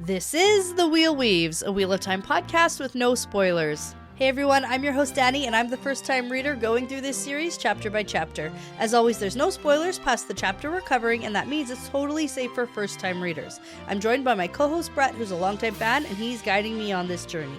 This is The Wheel Weaves, a Wheel of Time podcast with no spoilers. Hey everyone, I'm your host Dani, and I'm the first-time reader going through this series chapter by chapter. As always, there's no spoilers past the chapter we're covering, and that means it's totally safe for first-time readers. I'm joined by my co-host Brett, who's a longtime fan, and he's guiding me on this journey.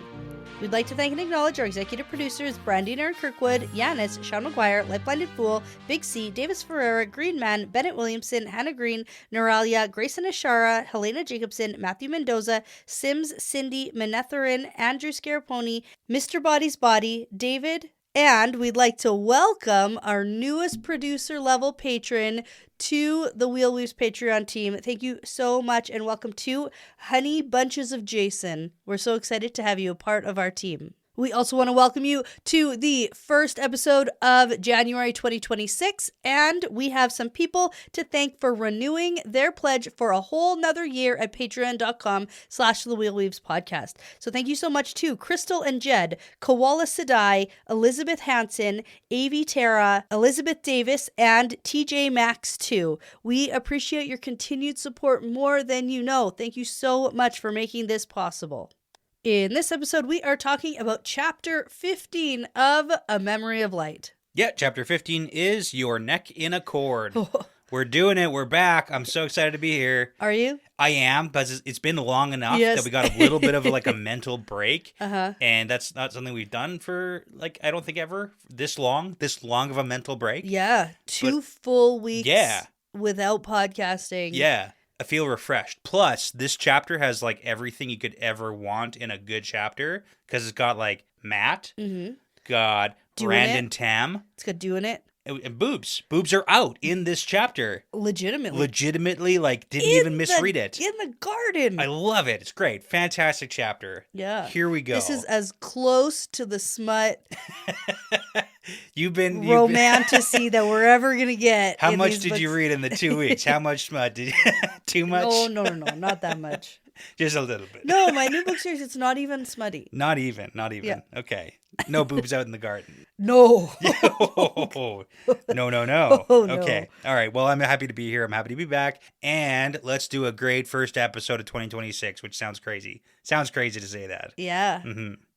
We'd like to thank and acknowledge our executive producers, Brandy and Erik Kirkwood, Yanis, Sean McGuire, LightBlindedFool, Big C, Deyvis Ferreira, Green Man, Bennett Williamson, Hannah Green, Noralia, Greysin Ishara, Helena Jacobsen, Matthew Mendoza, Sims, Cyndi, Manethraen, Andrew Scarponi, Mr. Boddy's Body, David, and we'd like to welcome our newest producer-level patron to the Wheel Weaves Patreon team. Thank you so much, and welcome to HoneyBunchesOfJason. We're so excited to have you a part of our team. We also want to welcome you to the first episode of January 2026, and we have some people to thank for renewing their pledge for a whole nother year at patreon.com/thewheelweavespodcast. So thank you so much to Krystal and Jed, Koala Sedai, Elizabeth Hanson, Avi Tara, Elizabeth Deyvis, and TJ Max 2. We appreciate your continued support more than you know. Thank you so much for making this possible. In this episode, we are talking about Chapter 15 of A Memory of Light. Yeah, Chapter 15 is Your Neck in a Cord. We're doing it. We're back. I'm so excited to be here. Are you? I am, because it's been long enough that we got a little bit of a mental break. And that's not something we've done for, I don't think ever this long of a mental break. Yeah, two full weeks without podcasting. Yeah. I feel refreshed. Plus, this chapter has everything you could ever want in a good chapter, because it's got Matt, got Brandon Tam. It's got doing it. And boobs. Boobs are out in this chapter. Legitimately, didn't even misread it. In the garden. I love it. It's great. Fantastic chapter. Yeah. Here we go. This is as close to the smut you've been romantasy that we're ever going to get. How much did you read in the 2 weeks? How much smut did you... Too much? No, not that much. Just a little bit. No, my new book series, it's not even smutty. Not even. Yeah. Okay. No boobs out in the garden. No. No. Oh, okay. No. All right. Well, I'm happy to be here. I'm happy to be back. And let's do a great first episode of 2026, which sounds crazy. Sounds crazy to say that. Yeah.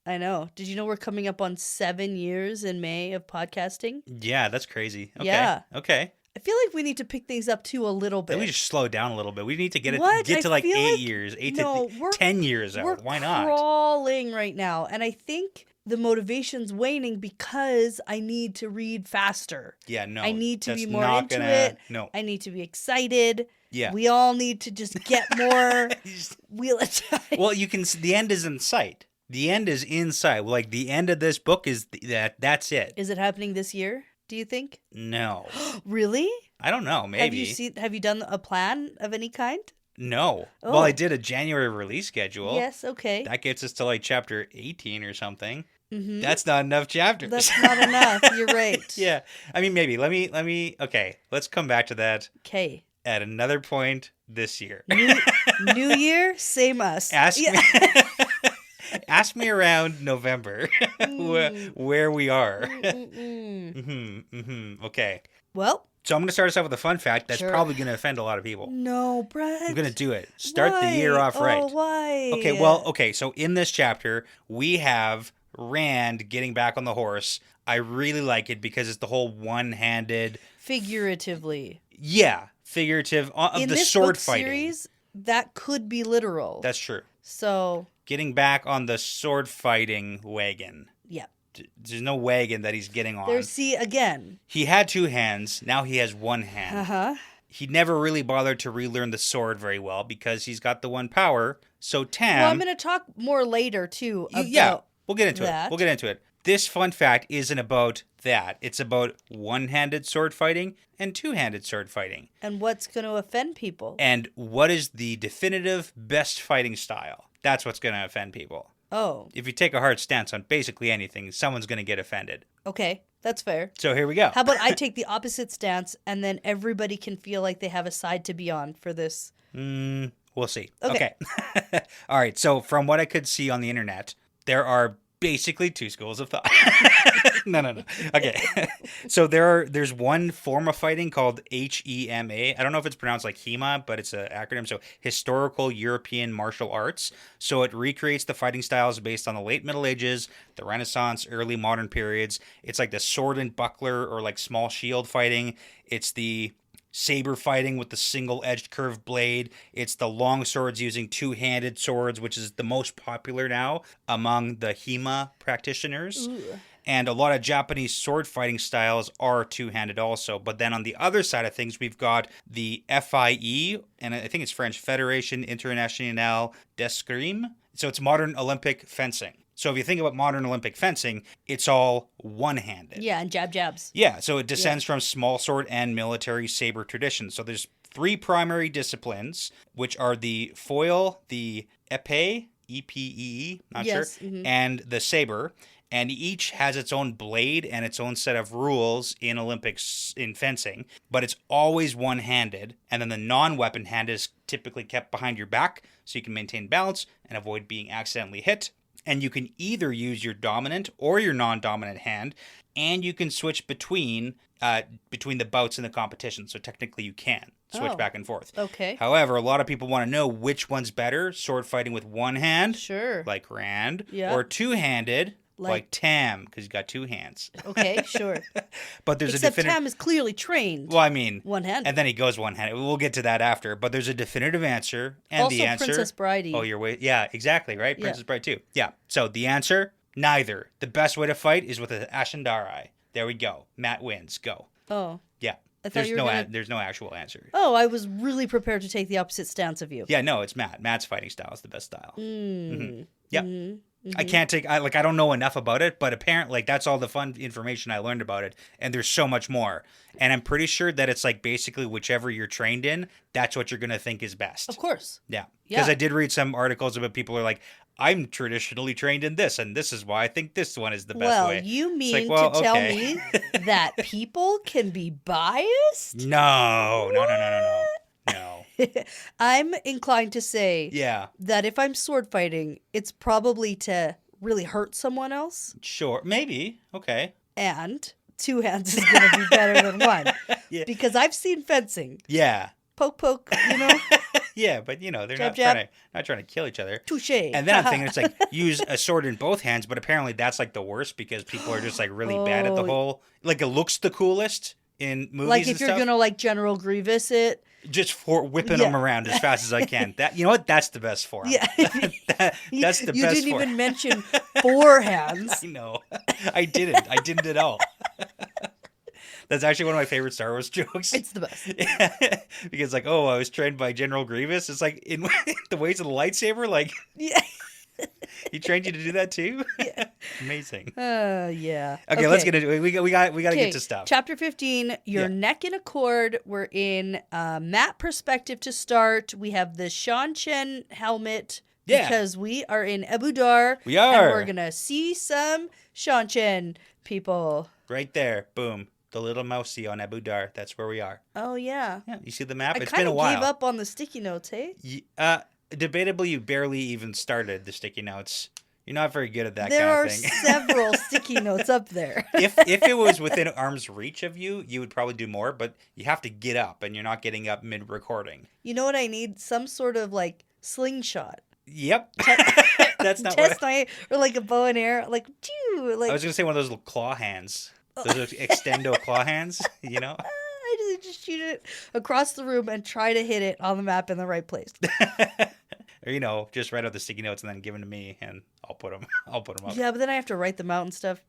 I know. Did you know we're coming up on 7 years in May of podcasting? Yeah, that's crazy. Okay. Yeah. Okay. I feel like we need to pick things up too a little bit. Then we just slow down a little bit. We need to get to 8 years, 10 years out. Why not? We're crawling right now. And I think the motivation's waning because I need to read faster. Yeah, no. I need to be more into it. No. I need to be excited. Yeah. We all need to just get more Wheel of Time. Well, you can. The end is in sight. The end is in sight. The end of this book is that's it. Is it happening this year, do you think? No. Really? I don't know. Maybe. Have you done a plan of any kind? No. Oh. Well, I did a January release schedule. Yes, okay. That gets us to chapter 18 or something. That's not enough chapters. That's not enough. You're right. Yeah. I mean, maybe. Let me. Okay. Let's come back to that. Okay. At another point this year. New year, same us. Ask me around November where we are. Okay. Well. So I'm going to start us off with a fun fact that's probably going to offend a lot of people. No, Brett. I'm going to do it. Start the year off right. Oh, why? Okay. So in this chapter, we have Rand getting back on the horse. I really like it because it's the whole one-handed... Figuratively. Yeah. Figurative of in the this sword book fighting. Series, that could be literal. That's true. So... Getting back on the sword fighting wagon. Yeah. There's no wagon that he's getting on. Again. He had two hands. Now he has one hand. Uh-huh. He never really bothered to relearn the sword very well because he's got the one power. So Tam... Well, I'm going to talk more later, too, about Yeah, we'll get into that. it. We'll get into it. This fun fact isn't about that. It's about one-handed sword fighting and two-handed sword fighting. And what's going to offend people. And what is the definitive best fighting style? That's what's going to offend people. Oh. If you take a hard stance on basically anything, someone's going to get offended. Okay, that's fair. So here we go. How about I take the opposite stance and then everybody can feel like they have a side to be on for this? We'll see. Okay. All right, so from what I could see on the internet, there are basically two schools of thought. No. Okay. So there's one form of fighting called HEMA. I don't know if it's pronounced like HEMA, but it's an acronym. So Historical European Martial Arts. So it recreates the fighting styles based on the late Middle Ages, the Renaissance, early modern periods. It's like the sword and buckler or like small shield fighting. It's the saber fighting with the single-edged curved blade. It's the long swords using two-handed swords, which is the most popular now among the HEMA practitioners. Ooh. And a lot of Japanese sword fighting styles are two-handed also. But then on the other side of things, we've got the FIE, and I think it's French, Fédération Internationale d'Escrime. So it's modern Olympic fencing. So if you think about modern Olympic fencing, it's all one-handed. Yeah, and jabs. Yeah, so it descends from small sword and military saber traditions. So there's 3 primary disciplines, which are the foil, the épée, E-P-E-E, not sure, and the saber. And each has its own blade and its own set of rules in Olympics in fencing, but it's always one-handed. And then the non-weapon hand is typically kept behind your back so you can maintain balance and avoid being accidentally hit. And you can either use your dominant or your non-dominant hand, and you can switch between the bouts in the competition. So technically you can switch back and forth. Okay. However, a lot of people want to know which one's better, sword fighting with one hand, sure, like Rand, yeah, or two-handed, like Tam, because he's got 2 hands. Okay, sure. But there's Except Tam is clearly trained. Well, I mean, one-handed. And then he goes one-handed. We'll get to that after. But there's a definitive answer, and also, the answer. Princess Bride. Oh, you're way. Yeah, exactly. Right, Princess Bride too. Yeah. So the answer: neither. The best way to fight is with an Ashendari. There we go. Matt wins. Go. Oh. Yeah. There's no actual answer. Oh, I was really prepared to take the opposite stance of you. Yeah, no, it's Matt. Matt's fighting style is the best style. Mm. Yep. Mm-hmm. I can't take, I don't know enough about it, but apparently that's all the fun information I learned about it. And there's so much more. And I'm pretty sure that it's like basically whichever you're trained in, that's what you're going to think is best. Of course. Yeah. Because I did read some articles about people who are like, I'm traditionally trained in this, and this is why I think this one is the best way. Well, you mean to tell me that people can be biased? No. I'm inclined to say that if I'm sword fighting, it's probably to really hurt someone else. Sure. Maybe. Okay. And 2 hands is going to be better than 1. Yeah. Because I've seen fencing. Yeah. Poke, Yeah, but they're jab, not trying to kill each other. Touché. And then I'm thinking it's like use a sword in both hands, but apparently that's like the worst because people are just like really bad at the whole. Like it looks the coolest in movies. Like if you're gonna like General Grievous it. Just for whipping them around as fast as I can. That what? That's the best form. Yeah, that's the best. You didn't even mention 4 hands. I know. I didn't at all. That's actually one of my favorite Star Wars jokes. It's the best. Yeah. Because I was trained by General Grievous. It's like in the ways of the lightsaber, like he trained you to do that too? Yeah. Amazing. Yeah. Okay, let's get into it. We got to get to stuff. Chapter 15, your neck in a cord. We're in map perspective to start. We have the Shan helmet. Yeah. Because we are in Abu Dar. We are. And we're going to see some Shan people. Right there. Boom. The little mousey on Abu Dar. That's where we are. Oh, yeah. Yeah, you see the map? It's been a while. I gave up on the sticky notes, hey? Debatably, you barely even started the sticky notes. You're not very good at that kind of thing. There are several sticky notes up there. If it was within arm's reach of you, you would probably do more, but you have to get up, and you're not getting up mid-recording. You know what I need? Some sort of, slingshot. Yep. That's not Test knife, or a bow and arrow. I was going to say one of those little claw hands. Those extendo claw hands, I just shoot it across the room and try to hit it on the map in the right place. Or, just write out the sticky notes and then give them to me, and I'll put them up. Yeah, but then I have to write them out and stuff.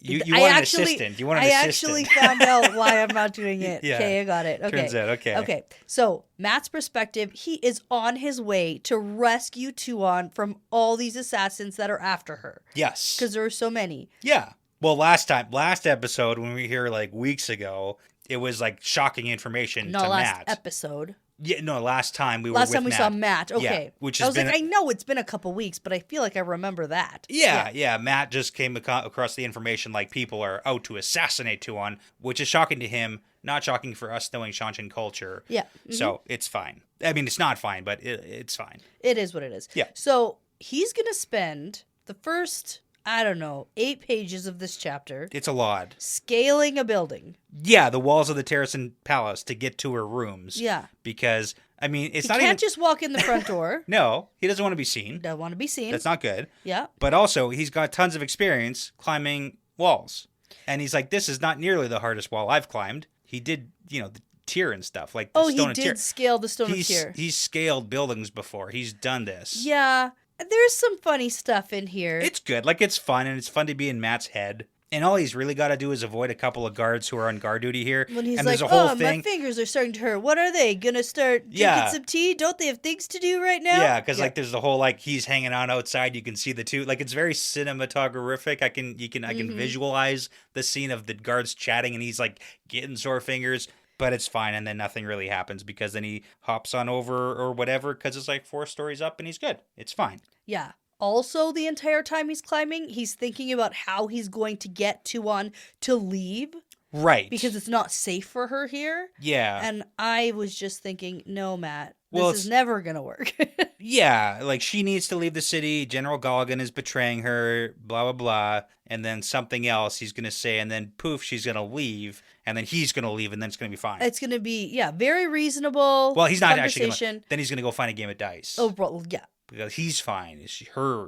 You want an assistant. I actually found out why I'm not doing it. Yeah. Okay, I got it. Okay. Turns out, okay. Okay, so Matt's perspective, he is on his way to rescue Tuon from all these assassins that are after her. Yes. Because there are so many. Yeah. Well, last episode, when we were here weeks ago, it was shocking information to Matt. Last episode. Yeah, no, last time we were with Last time we Matt. saw Matt, okay. Yeah, which I was I know it's been a couple weeks, but I feel like I remember that. Yeah. Matt just came across the information people are out to assassinate Tuon, which is shocking to him, not shocking for us knowing Shanshan culture. Yeah. Mm-hmm. So it's fine. I mean, it's not fine, but it's fine. It is what it is. Yeah. So he's going to spend the first I don't know, 8 pages of this chapter. It's a lot. Scaling a building. Yeah, the walls of the Terrasen Palace to get to her rooms. Yeah. Because, I mean, it's he not even... can't just walk in the front door. No, he doesn't want to be seen. Doesn't want to be seen. That's not good. Yeah. But also, he's got tons of experience climbing walls. And he's like, this is not nearly the hardest wall I've climbed. He did, the tier and stuff. Like the stone he did scale the stone of tier. He's scaled buildings before. He's done this. Yeah. There's some funny stuff in here. It's good. Like, it's fun, and it's fun to be in Matt's head. And all he's really got to do is avoid a couple of guards who are on guard duty here. When he's and like, there's a whole my fingers are starting to hurt. What are they? Gonna start drinking some tea? Don't they have things to do right now? Yeah, because like there's the whole he's hanging out outside. You can see the two. Like, it's very cinematographic. I can visualize the scene of the guards chatting, and he's like getting sore fingers. But it's fine, and then nothing really happens because then he hops on over or whatever because it's like 4 stories up, and he's good. It's fine. Yeah. Also, the entire time he's climbing, he's thinking about how he's going to get to leave. Right. Because it's not safe for her here. Yeah. And I was just thinking, no, Matt, this is never going to work. Yeah, like she needs to leave the city. General Galligan is betraying her, blah, blah, blah. And then something else he's going to say, and then poof, she's going to leave. And then he's going to leave, and then it's going to be fine. It's going to be, very reasonable. Well, he's not actually going to. Then he's going to go find a game of dice. Oh, well, yeah. Because he's fine.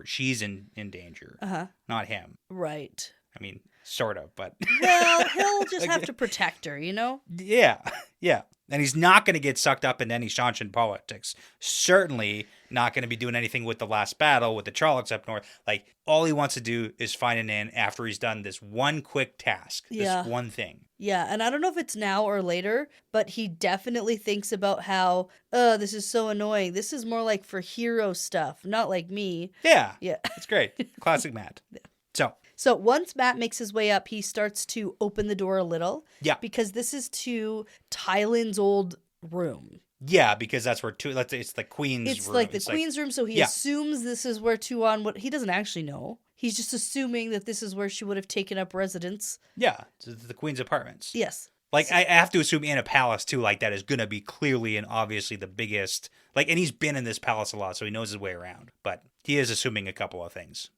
She's in danger. Uh-huh. Not him. Right. I mean, sort of, but... Well, he'll just have to protect her, Yeah, yeah. And he's not going to get sucked up in any Shanshan politics. Certainly not going to be doing anything with the last battle with the Trollocs up north. Like, all he wants to do is find an inn after he's done this one quick task. This one thing. Yeah, and I don't know if it's now or later, but he definitely thinks about how, this is so annoying. This is more like for hero stuff, not like me. Yeah. Yeah. It's great. Classic Matt. So once Matt makes his way up, he starts to open the door a little. Yeah. Because this is to Tylan's old room. Yeah, because that's where it's the Queen's room. It's like the Queen's room, so he assumes this is where what he doesn't actually know. He's just assuming that this is where she would have taken up residence. Yeah, it's the Queen's apartments. Yes. Like, I have to assume in a palace, too, like, that is going to be clearly and obviously the biggest... Like, and he's been in this palace a lot, so he knows his way around. But he is assuming a couple of things.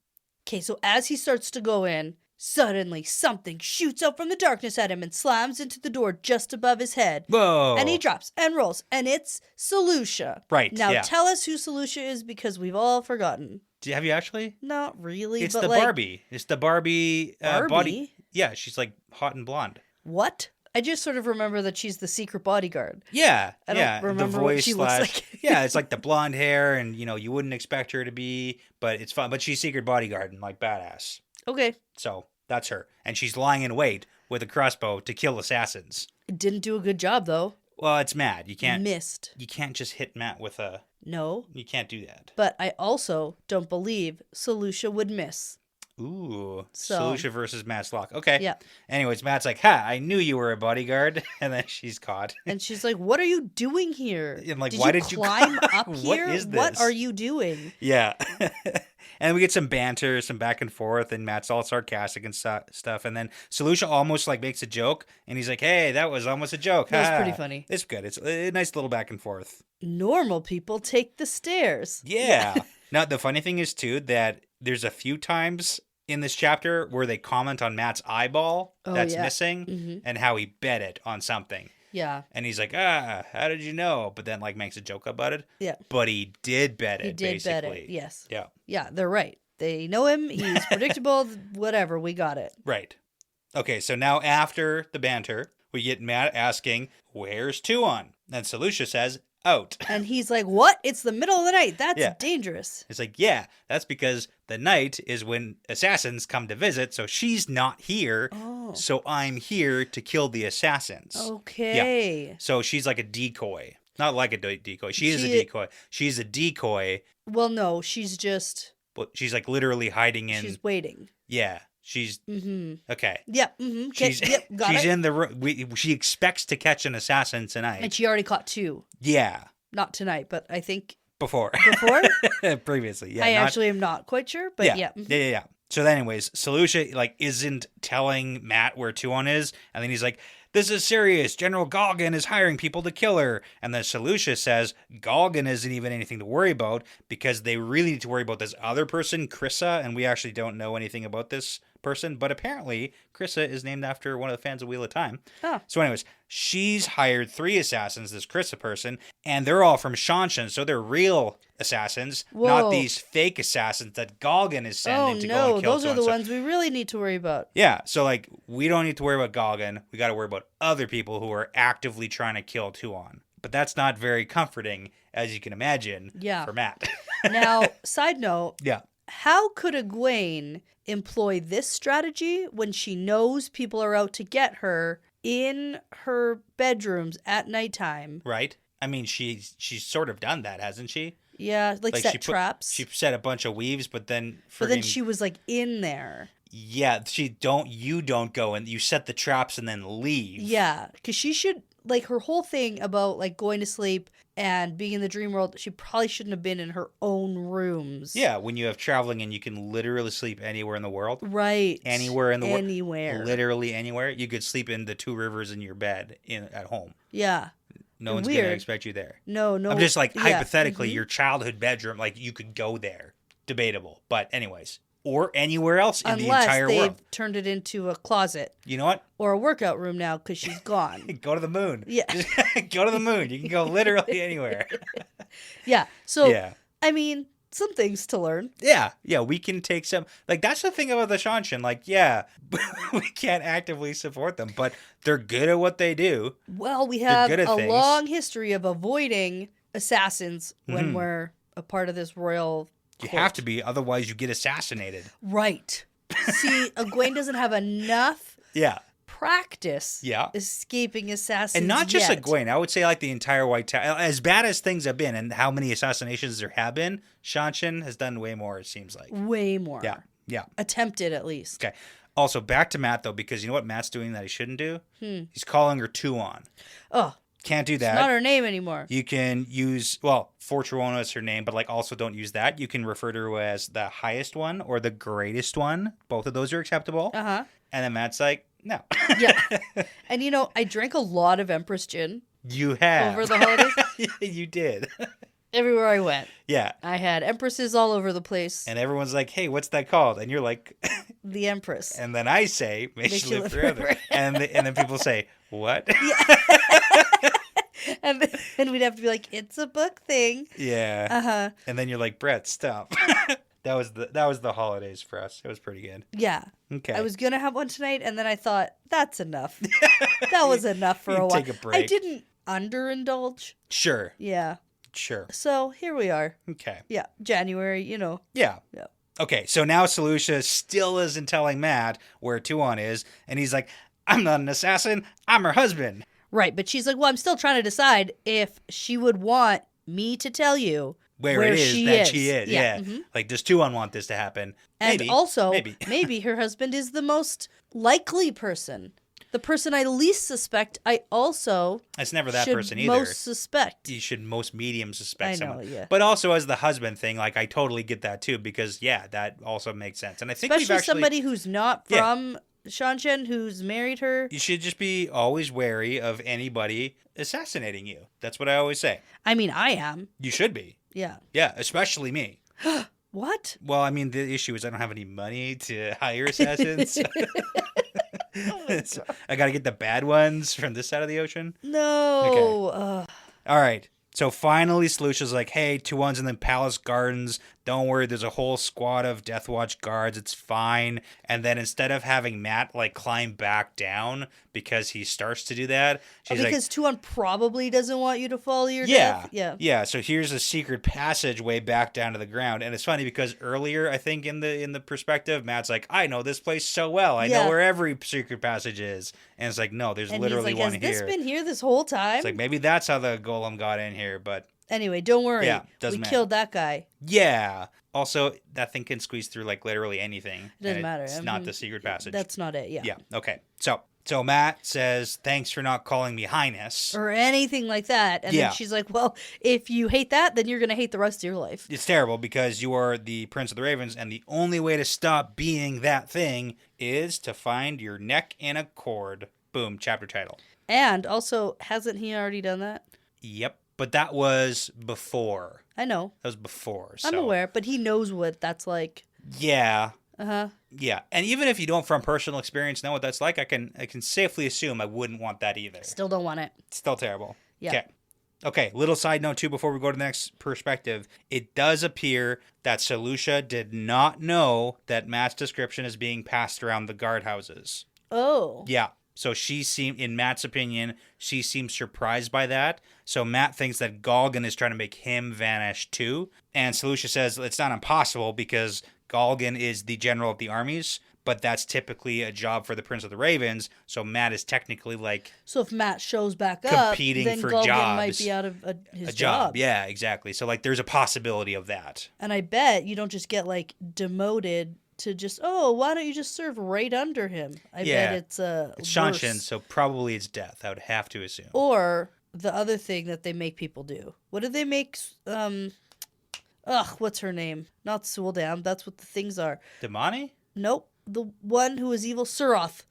Okay, so as he starts to go in, suddenly something shoots out from the darkness at him and slams into the door just above his head. Whoa! And he drops and rolls, and it's Selusha. Right, Now tell us who Selusha is, because we've all forgotten. Have you actually? Not really, it's but the Barbie. It's the Barbie, Barbie? body. Yeah, she's like hot and blonde. What? I just sort of remember that she's the secret bodyguard. Yeah, I don't remember what she looks like. Yeah, it's like the blonde hair, and you wouldn't expect her to be, but it's fun. But she's secret bodyguard and like badass. Okay. So that's her, and she's lying in wait with a crossbow to kill assassins. It didn't do a good job though. Well, it's Matt. You can't missed. You can't just hit Matt with a. No. You can't do that. But I also don't believe Selusha would miss. Ooh, so, Selusha versus Matt's lock. Okay. Yeah. Anyways, Matt's like, "Ha! I knew you were a bodyguard," and then she's caught. And she's like, "What are you doing here? And like, why did you climb up here? What is this? What are you doing?" Yeah. And we get some banter, some back and forth, and Matt's all sarcastic and stuff. And then Selusha almost like makes a joke, and he's like, "Hey, that was almost a joke." That was pretty funny. It's good. It's a nice little back and forth. Normal people take the stairs. Yeah. Now, the funny thing is, too, that there's a few times in this chapter where they comment on Matt's eyeball that's missing and how he bet it on something. Yeah. And he's like, how did you know? But then like makes a joke about it. Yeah. But he did bet it, basically. Bet it, yes. Yeah. Yeah, they're right. They know him. He's predictable. Whatever. We got it. Right. Okay, so now after the banter, we get Matt asking, where's Tuon? And Selusha says, out. And he's like, what? It's the middle of the night. That's dangerous. It's like, yeah, that's because the night is when assassins come to visit, so she's not here. Oh. So I'm here to kill the assassins. Okay. Yeah. So she's like a decoy. Not like a decoy. She is a decoy. She's a decoy. Well, no, she's just... But she's like literally hiding in... She's waiting. Yeah. She's... Okay. Yeah. She's, got she's it. in the room. She expects to catch an assassin tonight. And she already caught 2. Yeah. Not tonight, but I think... Before? Previously, yeah. I actually am not quite sure, but yeah. Yeah. So anyways, Selusha like isn't telling Matt where Tuon is, and then he's like, this is serious. General Galgan is hiring people to kill her. And then Selucia says Galgan isn't even anything to worry about because they really need to worry about this other person, Krysa, and we actually don't know anything about this person, but apparently Krysa is named after one of the fans of Wheel of Time. Oh. So anyways, she's hired 3 assassins, this Krysa person, and they're all from Shanshan, so they're real assassins, not these fake assassins that Galgan is sending to go and kill. Those are the ones we really need to worry about. Yeah, so like we don't need to worry about Galgan. We got to worry about other people who are actively trying to kill Tuon. But that's not very comforting, as you can imagine, for Matt. Now, side note. Yeah. How could Egwene employ this strategy when she knows people are out to get her in her bedrooms at nighttime? Right. I mean, she's sort of done that, hasn't she? Yeah, like set traps. She set a bunch of weaves, but then she was like in there. Yeah, you don't go and you set the traps and then leave. Yeah, because she should, like, her whole thing about like going to sleep and being in the dream world, she probably shouldn't have been in her own rooms. Yeah, when you have traveling and you can literally sleep anywhere in the world. Right. Anywhere in the world. Anywhere. Literally anywhere. You could sleep in the 2 rivers in your bed at home. Yeah. No one's going to expect you there. No. I'm just like, hypothetically, your childhood bedroom, like, you could go there. Debatable. But anyways. Or anywhere else in the entire world. Unless they've turned it into a closet. You know what? Or a workout room now because she's gone. Go to the moon. Yeah. Just go to the moon. You can go literally anywhere. Yeah. So, I mean, some things to learn. Yeah. Yeah, we can take some... Like, that's the thing about the Shanshan. Like, yeah, we can't actively support them, but they're good at what they do. Well, we have a long history of avoiding assassins when we're a part of this royal... You have to be, otherwise you get assassinated. Right. See, Egwene doesn't have enough practice escaping assassins. And not just yet. Egwene. I would say like the entire White Tower. As bad as things have been and how many assassinations there have been, Shanshan has done way more, it seems like. Way more. Yeah. Yeah. Attempted, at least. Okay. Also, back to Matt, though, because you know what Matt's doing that he shouldn't do? He's calling her Tuon. Oh. Can't do that. It's not her name anymore. You can use, Fortuona is her name, but like also don't use that. You can refer to her as the highest one or the greatest one. Both of those are acceptable. Uh-huh. And then Matt's like, no. Yeah. And you know, I drank a lot of Empress gin. You have. Over the holidays. You did. Everywhere I went. Yeah. I had Empresses all over the place. And everyone's like, hey, what's that called? And you're like... The Empress. And then I say, may she live forever. And then people say, what? Yeah. And then we'd have to be like, it's a book thing. Yeah. Uh-huh. And then you're like, Brett, stop. That was the holidays for us. It was pretty good. Yeah. Okay. I was going to have one tonight, and then I thought, that's enough. That was enough for a while. Take a break. I didn't underindulge. Sure. Yeah. Sure. So here we are. Okay. Yeah. January, Yeah. Yeah. Okay, so now Selucia still isn't telling Matt where Tuon is, and he's like, I'm not an assassin, I'm her husband. Right, but she's like, well, I'm still trying to decide if she would want me to tell you where she is. Yeah. Mm-hmm. Like, does Tuon want this to happen? And maybe. Also, maybe her husband is the most likely person. The person I least suspect, I also it's never that person either. Most suspect. You should most medium suspect someone. Yeah. But also as the husband thing, like I totally get that too because that also makes sense. And I think especially somebody who's not from Shanshan who's married her. You should just be always wary of anybody assassinating you. That's what I always say. I mean, I am. You should be. Yeah. Yeah, especially me. What? Well, I mean, the issue is I don't have any money to hire assassins. So I got to get the bad ones from this side of the ocean. No. Okay. All right. So finally, Selucia's like, hey, Tuon's in the palace gardens. Don't worry, there's a whole squad of Death Watch guards. It's fine. And then instead of having Matt, like, climb back down because he starts to do that, she's because Tuon probably doesn't want you to follow your death. Yeah. Yeah, so here's a secret passageway back down to the ground. And it's funny because earlier, I think, in the perspective, Matt's like, I know this place so well. I know where every secret passage is. And it's like, no, there's literally one here. Has this been here this whole time? It's like, maybe that's how the golem got in here, but... Anyway, don't worry. Yeah, we killed that guy. Yeah. Also, that thing can squeeze through like literally anything. It doesn't matter. It's not the secret passage. That's not it. Yeah. Yeah. Okay. So Matt says, "Thanks for not calling me Highness," or anything like that. And then she's like, "Well, if you hate that, then you're gonna hate the rest of your life." It's terrible because you are the Prince of the Ravens, and the only way to stop being that thing is to find your neck in a cord. Boom, chapter title. And also, hasn't he already done that? Yep. But that was before. I know. That was before. So. I'm aware, but he knows what that's like. Yeah. Uh-huh. Yeah. And even if you don't from personal experience know what that's like, I can safely assume I wouldn't want that either. Still don't want it. Still terrible. Yeah. Okay, little side note too before we go to the next perspective. It does appear that Selusha did not know that Matt's description is being passed around the guardhouses. Oh. Yeah. So in Matt's opinion, she seems surprised by that. So Matt thinks that Galgan is trying to make him vanish too. And Selusha says it's not impossible because Galgan is the general of the armies, but that's typically a job for the Prince of the Ravens. So Matt is technically like... So if Matt shows back up, competing then for Galgan jobs. might be out of his a job. Yeah, exactly. So like there's a possibility of that. And I bet you don't just get like demoted to just, why don't you just serve right under him? I bet it's it's Shanshin, so probably it's death, I would have to assume. Or the other thing that they make people do. What did they make... what's her name? Not Suldam. That's what the things are. Damani? Nope. The one who was evil, Suroth.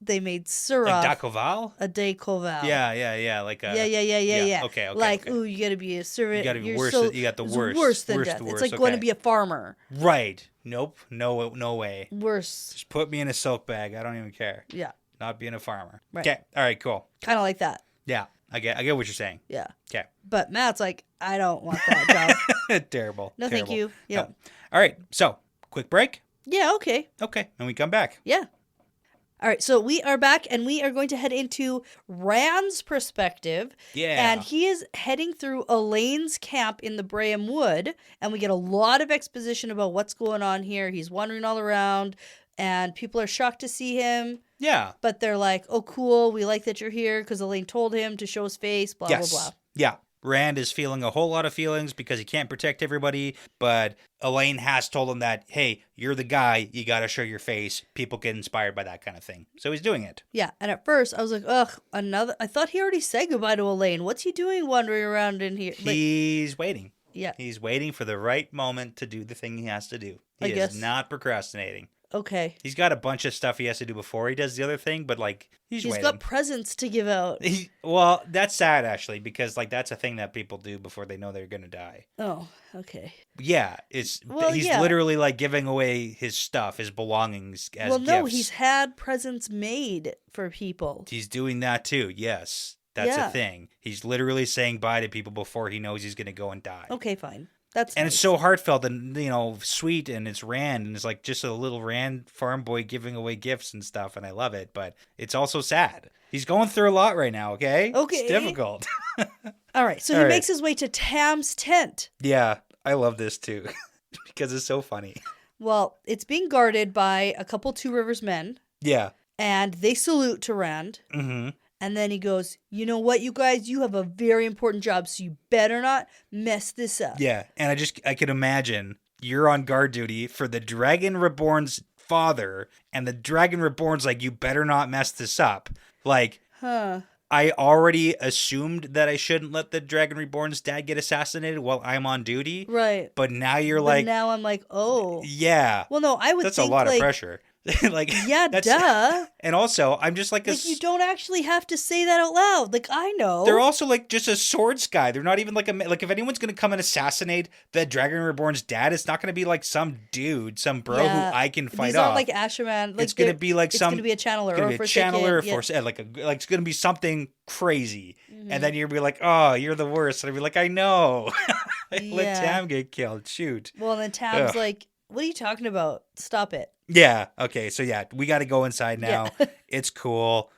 They made Suroth. Like Dakoval? A Dakoval. Yeah. Like a... Yeah. Okay. Like, ooh, you gotta be a servant. You gotta be worse. You got the worst. Worse than death. It's like going to be a farmer. Right. Nope. No way. Worse. Just put me in a silk bag. I don't even care. Yeah. Not being a farmer. Right. Okay. All right, cool. Kind of like that. Yeah. I get what you're saying. Yeah. Okay. But Matt's like, I don't want that job. Terrible. No, thank you. Yeah. No. All right. So, quick break. Yeah, okay. Okay. And we come back. Yeah. All right, so we are back, and we are going to head into Rand's perspective. Yeah. And he is heading through Elaine's camp in the Braham Wood, and we get a lot of exposition about what's going on here. He's wandering all around, and people are shocked to see him. Yeah. But they're like, oh, cool, we like that you're here, because Elaine told him to show his face, blah, blah, blah. Yeah. Rand is feeling a whole lot of feelings because he can't protect everybody, but Elaine has told him that, hey, you're the guy, you gotta show your face. People get inspired by that kind of thing. So he's doing it. Yeah, and at first I was like, ugh, I thought he already said goodbye to Elaine. What's he doing wandering around in here? He's waiting. Yeah. He's waiting for the right moment to do the thing he has to do. He is not procrastinating. Okay. He's got a bunch of stuff he has to do before he does the other thing, but like he's waiting. He's got presents to give out. Well, that's sad actually, because like that's a thing that people do before they know they're gonna die. Oh, okay. Yeah, he's literally like giving away his stuff, his belongings as gifts. No, he's had presents made for people. He's doing that too. Yes, that's a thing. He's literally saying bye to people before he knows he's gonna go and die. Okay, fine. It's so heartfelt and, sweet, and it's Rand, and it's like just a little Rand farm boy giving away gifts and stuff, and I love it, but it's also sad. He's going through a lot right now, okay? Okay. It's difficult. All right, so he makes his way to Tam's tent. Yeah, I love this too, because it's so funny. Well, it's being guarded by a couple Two Rivers men. Yeah. And they salute to Rand. Mm-hmm. And then he goes, you know what, you guys, you have a very important job, so you better not mess this up. Yeah, and I could imagine you're on guard duty for the Dragon Reborn's father, and the Dragon Reborn's like, you better not mess this up. Like, I already assumed that I shouldn't let the Dragon Reborn's dad get assassinated while I'm on duty. Right. But now now I'm like, oh. Yeah. Well, no, I would think that's a lot of pressure. Like, yeah, duh. And also, I'm just like you don't actually have to say that out loud. Like, I know. They're also like just a swords guy. They're not even like if anyone's gonna come and assassinate the Dragon Reborn's dad, it's not gonna be like some dude, some bro who I can fight He's off. not like Asherman. Like, it's gonna be like it's gonna be a channeler, or it's gonna be something crazy. Mm-hmm. And then you're gonna be like, oh, you're the worst. And I'd be like, I know. Let Tam get killed. Shoot. Well, then Tam's like, what are you talking about? Stop it. Yeah. Okay. So yeah, we got to go inside now. Yeah. It's cool.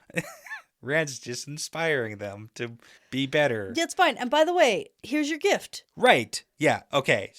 Rand's just inspiring them to be better. Yeah, it's fine. And by the way, here's your gift. Right. Yeah. Okay.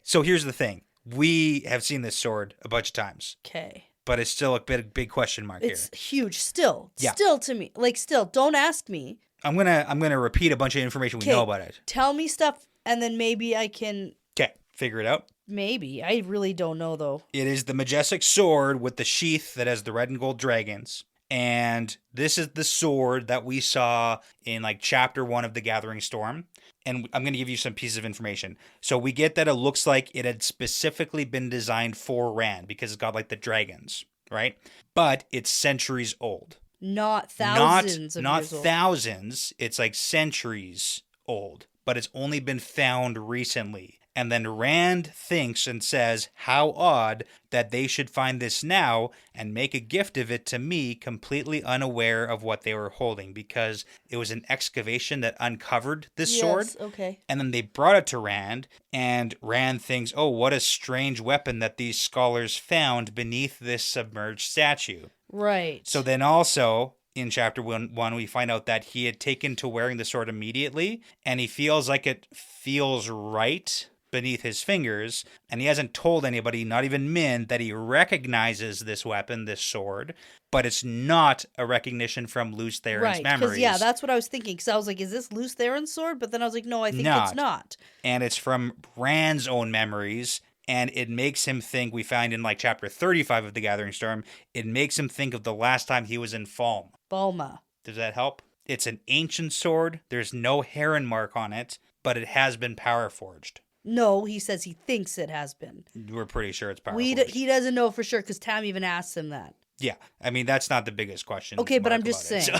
So here's the thing. We have seen this sword a bunch of times. Okay. But it's still a big question mark here. It's huge. Still. Yeah. Still to me. Like, still. Don't ask me. I'm gonna repeat a bunch of information we know about it. Tell me stuff, and then maybe I can. Okay. Figure it out. Maybe. I really don't know, though. It is the majestic sword with the sheath that has the red and gold dragons. And this is the sword that we saw in like chapter 1 of The Gathering Storm. And I'm going to give you some pieces of information. So we get that it looks like it had specifically been designed for Rand because it's got like the dragons, right? But it's centuries old. Not thousands of not years old. thousands. It's like centuries old, but it's only been found recently. And then Rand thinks and says, how odd that they should find this now and make a gift of it to me, completely unaware of what they were holding, because it was an excavation that uncovered this sword. Okay. And then they brought it to Rand, and Rand thinks, oh, what a strange weapon that these scholars found beneath this submerged statue. Right. So then also, in chapter 1, we find out that he had taken to wearing the sword immediately, and he feels like it feels right beneath his fingers, and he hasn't told anybody, not even Min, that he recognizes this weapon, this sword, but it's not a recognition from Luce Theron's memories. Because, yeah, that's what I was thinking, because I was like, is this Luce Theron's sword? But then I was like, no, I think it's not. And it's from Rand's own memories, and it makes him think, we find in like chapter 35 of The Gathering Storm, it makes him think of the last time he was in Falm. Balma. Does that help? It's an ancient sword, there's no heron mark on it, but it has been power forged. No, he says he thinks it has been. We're pretty sure it's power forged. He doesn't know for sure because Tam even asked him that. Yeah, I mean, that's not the biggest question. Okay, but I'm just saying. So,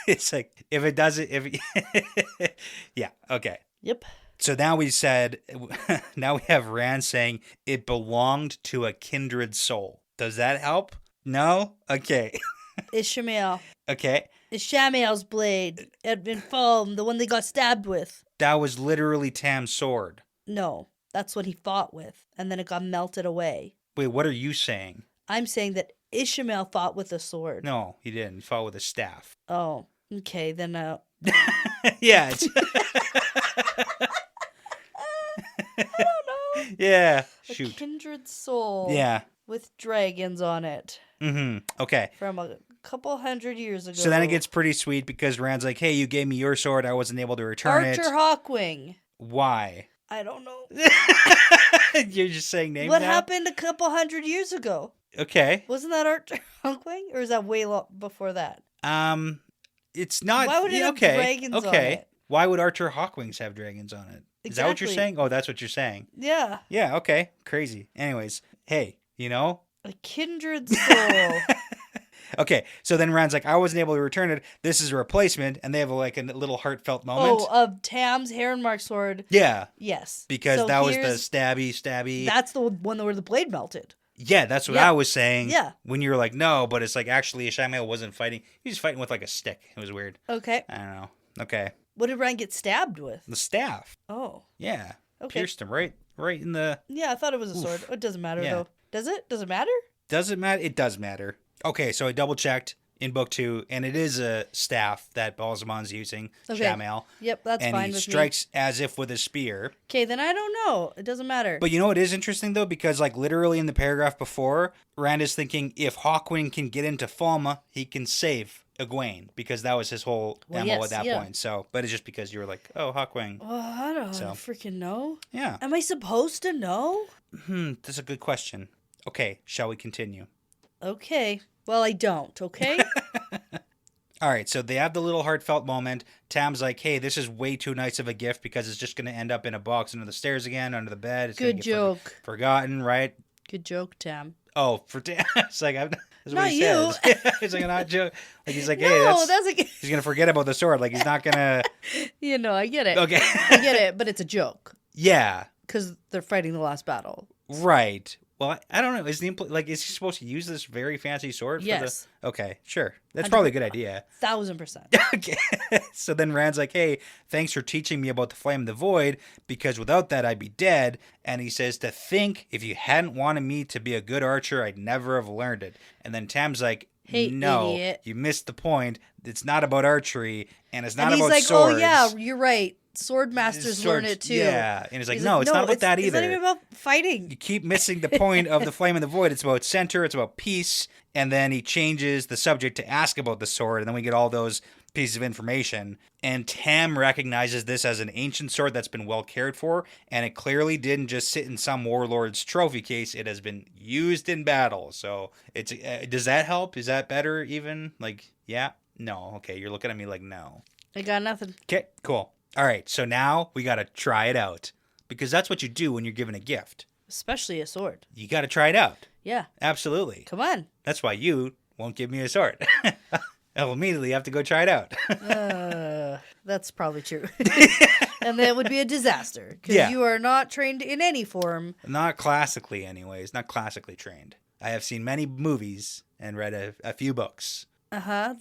it's like, if it doesn't, yeah, okay. Yep. So now we have Rand saying it belonged to a kindred soul. Does that help? No? Okay. Ishmael. Okay. Ishmael's blade had been Falm, the one they got stabbed with. That was literally Tam's sword. No, that's what he fought with, and then it got melted away. Wait, what are you saying? I'm saying that Ishmael fought with a sword. No, he didn't. He fought with a staff. Oh, okay, then yeah. I don't know. Yeah. Shoot. A kindred soul. Yeah. With dragons on it. Mm-hmm. Okay. From a couple hundred years ago. So then it gets pretty sweet because Rand's like, hey, you gave me your sword. I wasn't able to return it. Archer Hawkwing. Why? I don't know. You're just saying names What now? happened a couple hundred years ago? Okay. Wasn't that Archer Hawkwing? Or is that way before that? It's not. Why would it have dragons on it? Why would Archer Hawkwings have dragons on it? Exactly. Is that what you're saying? Oh, that's what you're saying. Yeah. Yeah, okay. Crazy. Anyways, hey, you know? A kindred soul. Okay, so then Rand's like, I wasn't able to return it. This is a replacement, and they have a little heartfelt moment. Oh, of Tam's Heronmark sword. Yeah. Yes. Because that was the stabby. That's the one where the blade melted. Yeah, that's what I was saying. Yeah. When you were like, no, but it's like actually Ishmael wasn't fighting. He was fighting with like a stick. It was weird. Okay. I don't know. Okay. What did Rand get stabbed with? The staff. Oh. Yeah. Okay. Pierced him right in the... Yeah, I thought it was a sword. It doesn't matter though. Does it? Does it matter? Does it matter? It does matter. Okay, so I double checked in book 2, and it is a staff that Balzamon's using, Shamael. Yep, that's fine with me. And he strikes as if with a spear. Okay, then I don't know. It doesn't matter. But you know what is interesting, though? Because, like, literally in the paragraph before, Rand is thinking, if Hawkwing can get into Falma, he can save Egwene, because that was his whole MO at that point. So, but it's just because you were like, oh, Hawkwing. Well, I don't freaking know. Yeah. Am I supposed to know? That's a good question. Okay, shall we continue? Okay. Well, I don't, okay? All right, so they have the little heartfelt moment. Tam's like, hey, this is way too nice of a gift because it's just going to end up in a box under the stairs again, under the bed. It's Good joke. Forgotten, right? Good joke, Tam. Oh, for Tam. It's like, that's not what he you. says. It's like a not joke. Like, he's like, hey, he's going to forget about the sword. Like, he's not going to... You know, I get it. Okay. I get it, but it's a joke. Yeah. Because they're fighting the last battle. Right. Well, I don't know. Is he supposed to use this very fancy sword? Yes. Okay, sure. That's probably a good idea. 1000%. Okay. So then Rand's like, hey, thanks for teaching me about the Flame of the Void, because without that, I'd be dead. And he says, to think if you hadn't wanted me to be a good archer, I'd never have learned it. And then Tam's like, hey, no, idiot. You missed the point. It's not about archery, and it's not about swords. And he's like, oh, yeah, you're right. Sword masters learn it too. Yeah, and he's like, no, it's not about that either. It's not even about fighting. You keep missing the point of the Flame of the Void. It's about center. It's about peace. And then he changes the subject to ask about the sword, and then we get all those pieces of information. And Tam recognizes this as an ancient sword that's been well cared for, and it clearly didn't just sit in some warlord's trophy case. It has been used in battle. So it's does that help? Is that better even? Like, yeah? No. Okay, you're looking at me like no. I got nothing. Okay, cool. All right, so now we got to try it out, because that's what you do when you're given a gift. Especially a sword. You got to try it out. Yeah. Absolutely. Come on. That's why you won't give me a sword. I'll immediately have to go try it out. That's probably true. And that would be a disaster because Yeah. you are not trained in any form. Not classically, anyways. Not classically trained. I have seen many movies and read a few books. That's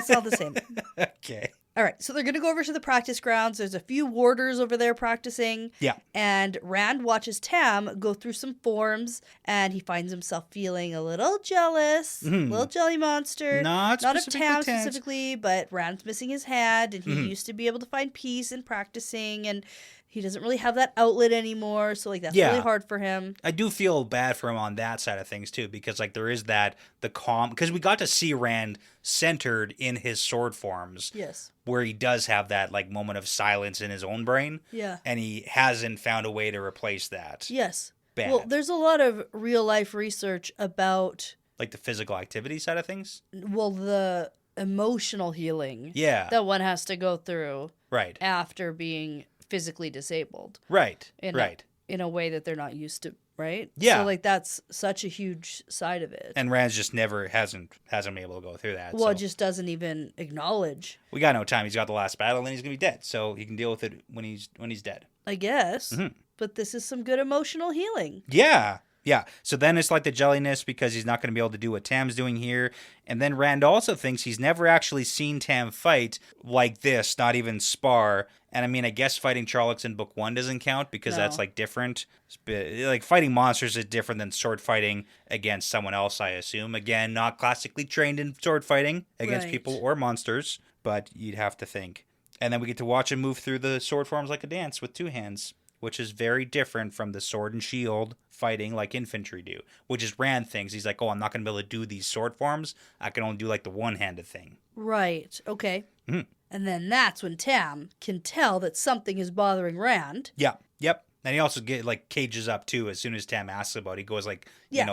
not the same. Okay. All right, so they're going to go over to the practice grounds. There's a few warders over there practicing. Yeah. And Rand watches Tam go through some forms, and he finds himself feeling a little jealous. Little jelly monster. Not of specific Tam with Tam. specifically, but Rand's missing his hand, and he used to be able to find peace in practicing, and he doesn't really have that outlet anymore, so like that's really hard for him. I do feel bad for him on that side of things too, because like there is the calm, because we got to see Rand centered in his sword forms. Yes. Where he does have that like moment of silence in his own brain. Yeah. And he hasn't found a way to replace that. Yes. Bad. Well, there's a lot of real life research about like the physical activity side of things. Well, the emotional healing. Yeah. That one has to go through. Right. After being physically disabled. Right. In a way that they're not used to, right? Yeah. So like that's such a huge side of it. And Rand's just never hasn't been able to go through that. Well, it just doesn't even acknowledge. We got no time. He's got the last battle, and then he's gonna be dead. So he can deal with it when he's dead. I guess. Mm-hmm. But this is some good emotional healing. Yeah. Yeah, so then it's like the jelliness because he's not going to be able to do what Tam's doing here. And then Rand also thinks he's never actually seen Tam fight like this, not even spar. And I mean, I guess fighting Trollocs in Book 1 doesn't count because that's like different. Like fighting monsters is different than sword fighting against someone else, I assume. Again, not classically trained in sword fighting against people or monsters, but you'd have to think. And then we get to watch him move through the sword forms like a dance with two hands, which is very different from the sword and shield fighting like infantry do, which is Rand thinks. He's like, oh, I'm not going to be able to do these sword forms. I can only do like the one-handed thing. Right. Okay. Mm-hmm. And then that's when Tam can tell that something is bothering Rand. Yeah. Yep. And he also cages up too as soon as Tam asks about it. He goes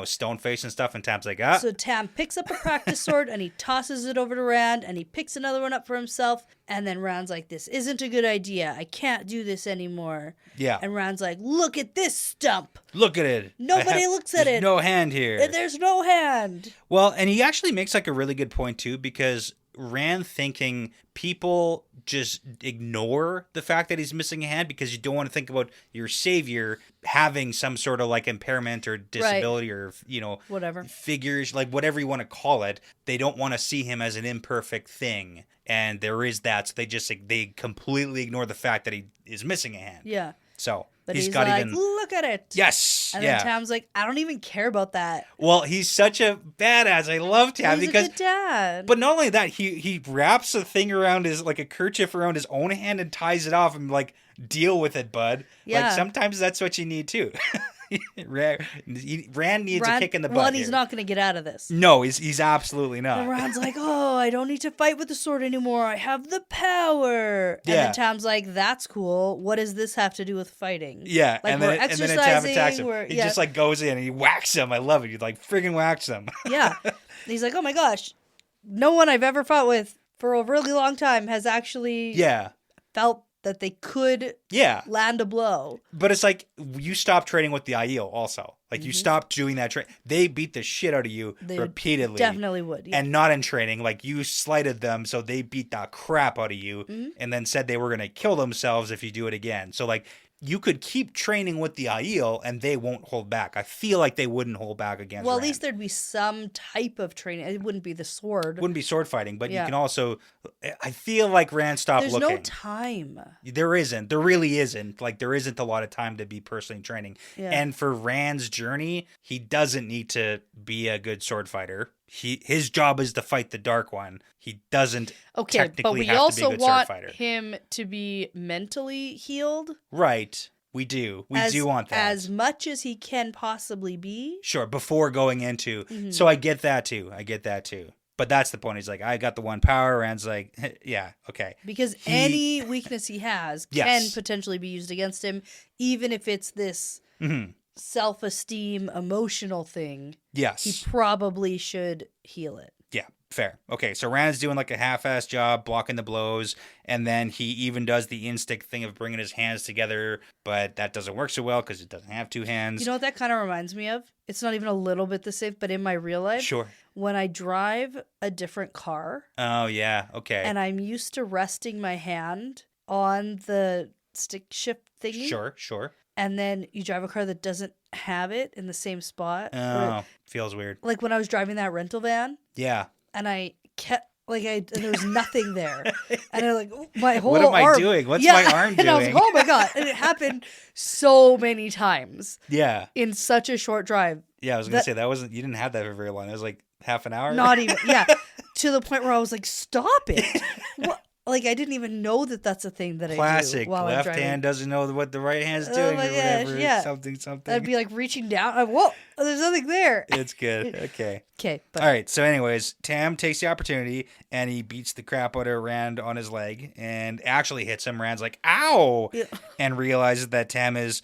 stone face and stuff, and Tam's like, ah. So Tam picks up a practice sword and he tosses it over to Rand, and he picks another one up for himself, and then Rand's like, this isn't a good idea. I can't do this anymore. Yeah. And Rand's like, look at this stump. Look at it. Nobody looks at it. No hand here. There's no hand. Well, and he actually makes like a really good point too, because Rand thinking people just ignore the fact that he's missing a hand because you don't want to think about your savior having some sort of like impairment or disability or, whatever figures, like whatever you want to call it. They don't want to see him as an imperfect thing. And there is that. So they completely ignore the fact that he is missing a hand. Yeah. So but he's got like, look at it. Yes. And then Tam's like, I don't even care about that. Well, he's such a badass. I love Tam he's because a good dad. But not only that, he wraps a thing around a kerchief around his own hand and ties it off and like, deal with it, bud. Yeah. Like sometimes that's what you need too. Rand needs a kick in the butt. Well, and he's not going to get out of this. No, he's absolutely not. And Rand's like, oh, I don't need to fight with the sword anymore. I have the power. Yeah. And then Tam's like, that's cool. What does this have to do with fighting? Yeah. Like, and then Tam attacks him. He just like goes in and he whacks him. I love it. He like friggin' whacks him. Yeah. And he's like, oh my gosh, no one I've ever fought with for a really long time has actually felt that they could land a blow. But it's like you stopped training with the Aiel also. Like you stopped doing that training. They beat the shit out of you repeatedly. Definitely would. Yeah. And not in training. Like you slighted them, so they beat the crap out of you and then said they were going to kill themselves if you do it again. So like you could keep training with the Aiel and they won't hold back. I feel like they wouldn't hold back against Well, Rand. at least there'd be some type of training. It wouldn't be the sword. It wouldn't be sword fighting, but you can also... I feel like Rand stopped looking. There's no time. There isn't. There really isn't. Like, there isn't a lot of time to be personally training. Yeah. And for Rand's journey, he doesn't need to be a good sword fighter. His job is to fight the Dark One. He doesn't technically have to be a good sword fighter. But we also want him to be mentally healed. Right. We do. We do want that. As much as he can possibly be. Sure, before going into... So I get that too. But that's the point. He's like, I got the one power. Rand's like, yeah, okay. Because any weakness he has can potentially be used against him, even if it's this self-esteem, emotional thing. Yes. He probably should heal it. Yeah. Fair. Okay, so Rand's doing like a half-ass job blocking the blows, and then he even does the instinct thing of bringing his hands together, but that doesn't work so well because it doesn't have two hands. You know what that kind of reminds me of? It's not even a little bit the same, but in my real life, Sure. when I drive a different car, Oh, yeah. Okay. and I'm used to resting my hand on the stick shift thingy. Sure. And then you drive a car that doesn't have it in the same spot. Oh, feels weird. Like when I was driving that rental van. Yeah. And I kept, and there was nothing there. And I my whole What am arm. I doing? What's my arm doing? And I was like, oh my God. And it happened so many times. Yeah. In such a short drive. Yeah, I was going to say, you didn't have that for very long. It was like half an hour? Not even, yeah. To the point where I was like, stop it. What? Like, I didn't even know that that's a thing that Classic. I do while I'm Left driving. hand doesn't know what the right hand's doing or my whatever. gosh, yeah. Something. I'd be like reaching down. Whoa, there's nothing there. It's good. Okay. Okay. All right. So anyways, Tam takes the opportunity and he beats the crap out of Rand on his leg and actually hits him. Rand's like, ow! Yeah. And realizes that Tam is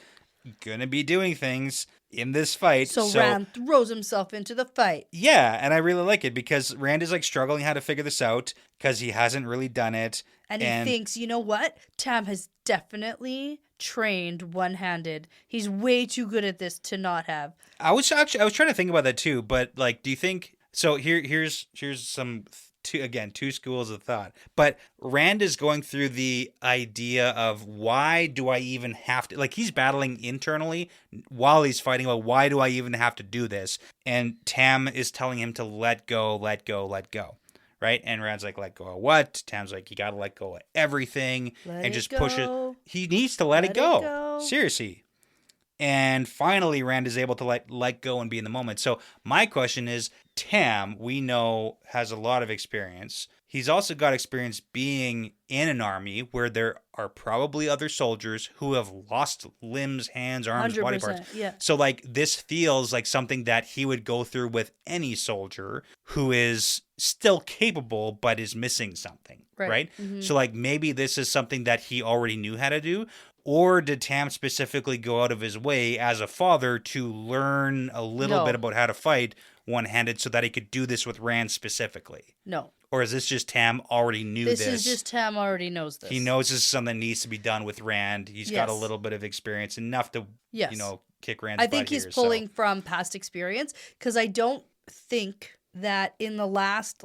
going to be doing things in this fight. So Rand throws himself into the fight. Yeah, and I really like it because Rand is like struggling how to figure this out because he hasn't really done it. And he thinks, you know what? Tam has definitely trained one-handed. He's way too good at this to not have. I was trying to think about that too, but like, do you think so? Here's some two schools of thought. But Rand is going through the idea of why do I even have to, like, he's battling internally while he's fighting about why do I even have to do this? And Tam is telling him to let go. Right? And Rand's like, let go of what? Tam's like, you got to let go of everything and just push it. He needs to let it go. Seriously. And finally, Rand is able to let go and be in the moment. So my question is, Tam, we know, has a lot of experience. He's also got experience being in an army where there are probably other soldiers who have lost limbs, hands, arms, body parts. Yeah. So like this feels like something that he would go through with any soldier who is still capable but is missing something, right? Mm-hmm. So like maybe this is something that he already knew how to do. Or did Tam specifically go out of his way as a father to learn a little bit about how to fight one-handed so that he could do this with Rand specifically? No. Or is this just Tam already knew this? This is just Tam already knows this. He knows this is something that needs to be done with Rand. He's got a little bit of experience, enough to, kick Rand's butt. I think he's pulling from past experience because I don't think that in the last,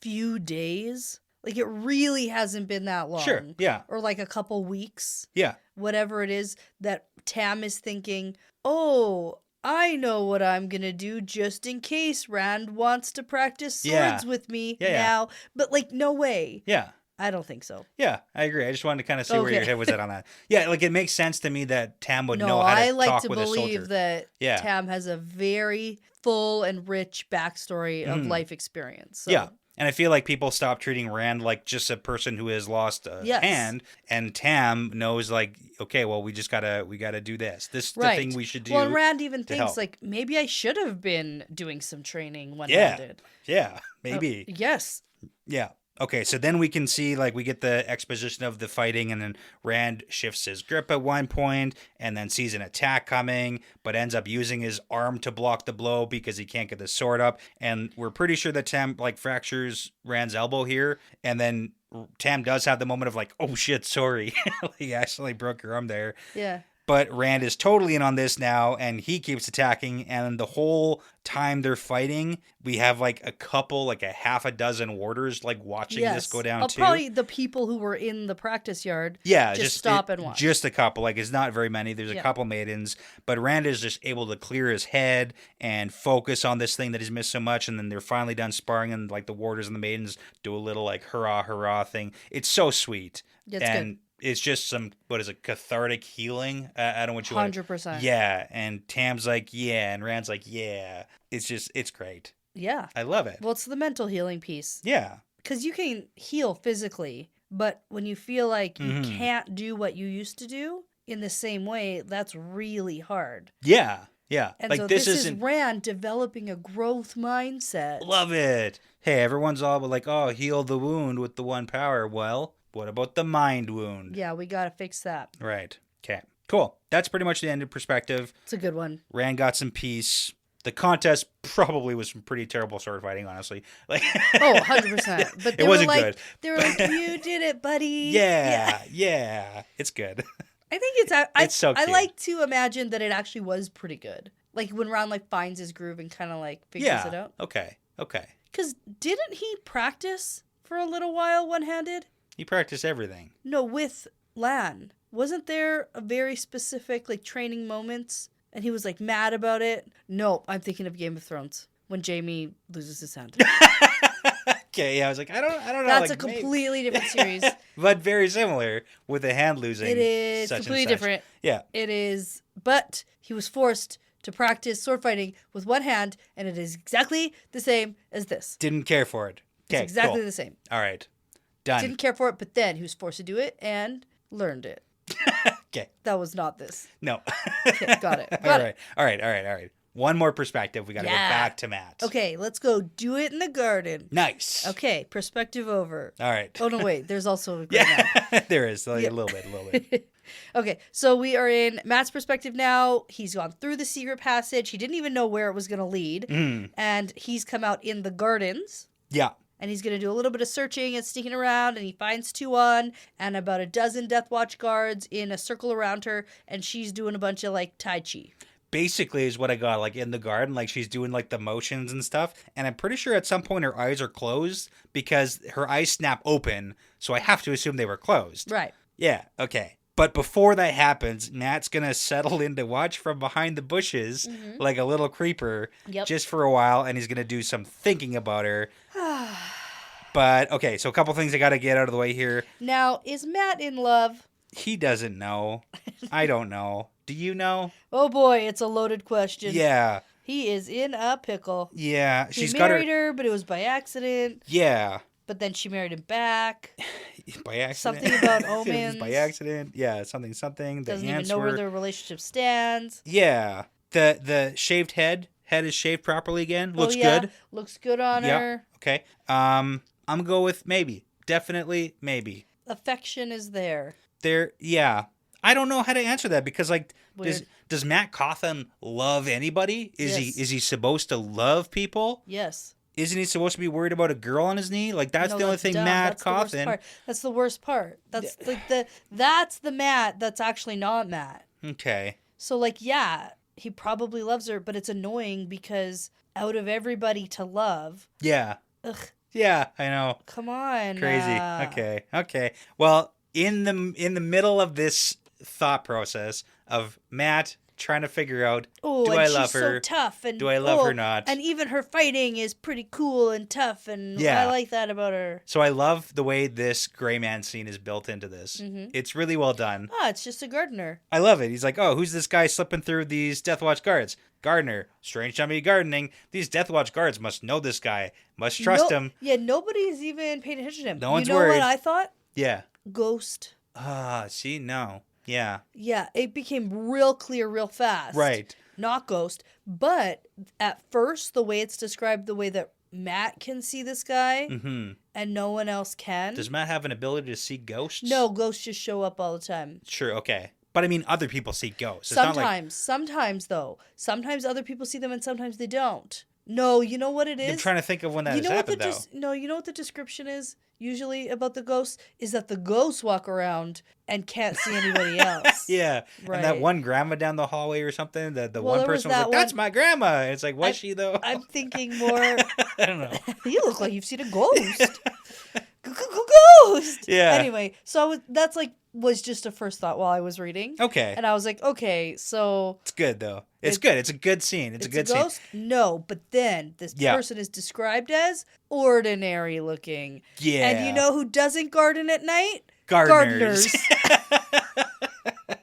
few days... Like, it really hasn't been that long. Sure, yeah. Or, like, a couple weeks. Yeah. Whatever it is that Tam is thinking, oh, I know what I'm going to do just in case Rand wants to practice swords with me now. But, no way. Yeah. I don't think so. Yeah, I agree. I just wanted to kind of see where your head was at on that. Yeah, it makes sense to me that Tam would know how to talk with a soldier. I like to believe that Tam has a very full and rich backstory of life experience. So. Yeah. And I feel like people stop treating Rand like just a person who has lost a hand, and Tam knows okay, well, we gotta do this. This is the thing we should do. Well, and Rand even thinks maybe I should have been doing some training one-handed. Yeah, maybe. Yes. Yeah. Okay, so then we can see, we get the exposition of the fighting, and then Rand shifts his grip at one point, and then sees an attack coming, but ends up using his arm to block the blow because he can't get the sword up, and we're pretty sure that Tam, fractures Rand's elbow here, and then Tam does have the moment of, oh shit, sorry. He accidentally broke your arm there. Yeah. But Rand is totally in on this now, and he keeps attacking, and the whole time they're fighting, we have a couple, a half a dozen warders watching this go down too. Probably the people who were in the practice yard. Yeah, just stop and watch. Just a couple, it's not very many. There's a couple maidens, but Rand is just able to clear his head and focus on this thing that he's missed so much, and then they're finally done sparring, and the warders and the maidens do a little hurrah hurrah thing. It's so sweet. It's good. It's just some, cathartic healing? I don't know what you 100%. Yeah, and Tam's yeah, and Rand's yeah. It's great. Yeah. I love it. Well, it's the mental healing piece. Yeah. Because you can heal physically, but when you feel like you can't do what you used to do in the same way, that's really hard. Yeah. Yeah. And so this is Rand developing a growth mindset. Love it. Hey, everyone's all heal the wound with the one power. Well... what about the mind wound? Yeah, we gotta fix that. Right. Okay. Cool. That's pretty much the end of perspective. It's a good one. Rand got some peace. The contest probably was some pretty terrible sword fighting, honestly. Like, Oh, 100%. But it wasn't good. They were like, you did it, buddy. Yeah. It's good. I think it's so I cute. like to imagine that it actually was pretty good. Like when Ron like finds his groove and kind of like figures it out. Okay. Because didn't he practice for a little while one-handed? He practiced everything. No, with Lan. Wasn't there a very specific like training moments and he was like mad about it? No, I'm thinking of Game of Thrones when Jaime loses his hand. Okay, yeah, I was like, I don't know. That's like, a completely different series. But very similar with the hand losing. It is such completely and such. different. Yeah. It is, but he was forced to practice sword fighting with one hand, and it is exactly the same as this. Didn't care for it. Okay, It's exactly cool. the same. All right. Done. Didn't care for it, but then he was forced to do it and learned it. Okay. That was not this. No. Okay, got it. All right. One more perspective. We got to get back to Matt. Okay, let's go do it in the garden. Nice. Okay, perspective over. All right. Oh, no, wait. There's also a gray man. There is. Like, a little bit. Okay, so we are in Matt's perspective now. He's gone through the secret passage. He didn't even know where it was going to lead. And he's come out in the gardens. Yeah. And he's going to do a little bit of searching and sneaking around. And he finds Tuan and about a dozen Death Watch guards in a circle around her. And she's doing a bunch of, like, Tai Chi. Basically is what I got, like, in the garden. Like, she's doing, like, the motions and stuff. And I'm pretty sure at some point her eyes are closed because her eyes snap open. So I have to assume they were closed. Right. Yeah, okay. But before that happens, Matt's going to settle in to watch from behind the bushes like a little creeper just for a while, and he's going to do some thinking about her. But, okay, so a couple things I got to get out of the way here. Now, is Matt in love? He doesn't know. I don't know. Do you know? Oh, boy, it's a loaded question. Yeah. He is in a pickle. Yeah. He married her, but it was by accident. Yeah. But then she married him back. By accident. Something about It was omens. by accident. Yeah, something. Doesn't even know where their relationship stands. Yeah. The shaved head. Head is shaved properly again. Looks good. Looks good on her. Okay. I'm going to go with maybe. Definitely maybe. Affection is there. Yeah. I don't know how to answer that because, like, Weird. does Matt Cotham love anybody? Is he supposed to love people? Yes. Isn't he supposed to be worried about a girl on his knee? Like, that's No, the only thing dumb. Matt That's the worst Cotham. part. That's the worst part. That's like that's the Matt that's actually not Matt. Okay. So, like, yeah, he probably loves her, but it's annoying because out of everybody to love, Yeah. ugh, Yeah, I know. come on. Crazy. Okay. Well, in the middle of this thought process of Matt trying to figure out, do I love her? So tough and do I love her not? And even her fighting is pretty cool and tough, and Yeah. I like that about her. So I love the way this gray man scene is built into this. It's really well done. Ah, it's just a gardener. I love it. He's like, oh, who's this guy slipping through these Death Watch guards? Gardener. Strange time to be gardening. These Death Watch guards must know this guy. Must trust him. Yeah, nobody's even paying attention to him. No one's you know worried. what I thought? Yeah. Ghost. See, no. Yeah. Yeah, it became real clear real fast. Right. Not ghost. But at first, the way it's described, the way that Matt can see this guy and no one else can. Does Matt have an ability to see ghosts? No, ghosts just show up all the time. Sure, okay. But I mean, other people see ghosts. It's Sometimes though. Sometimes other people see them and sometimes they don't. No, you know what it is? I'm trying to think of when that has happened, though. No, you know what the description is usually about the ghosts? Is that the ghosts walk around and can't see anybody else. Yeah. Right. And that one grandma down the hallway or something, the one person was like, that's my grandma. And it's like, was she, though? I'm thinking more... I don't know. You look like you've seen a ghost. Ghost! Yeah. Anyway, so that's like, was just a first thought while I was reading. Okay. And I was like, okay, so... It's good, though. It's good. It's a good scene. It's a good ghost? scene. No, but then this person is described as ordinary looking. Yeah. And you know who doesn't garden at night? Gardeners.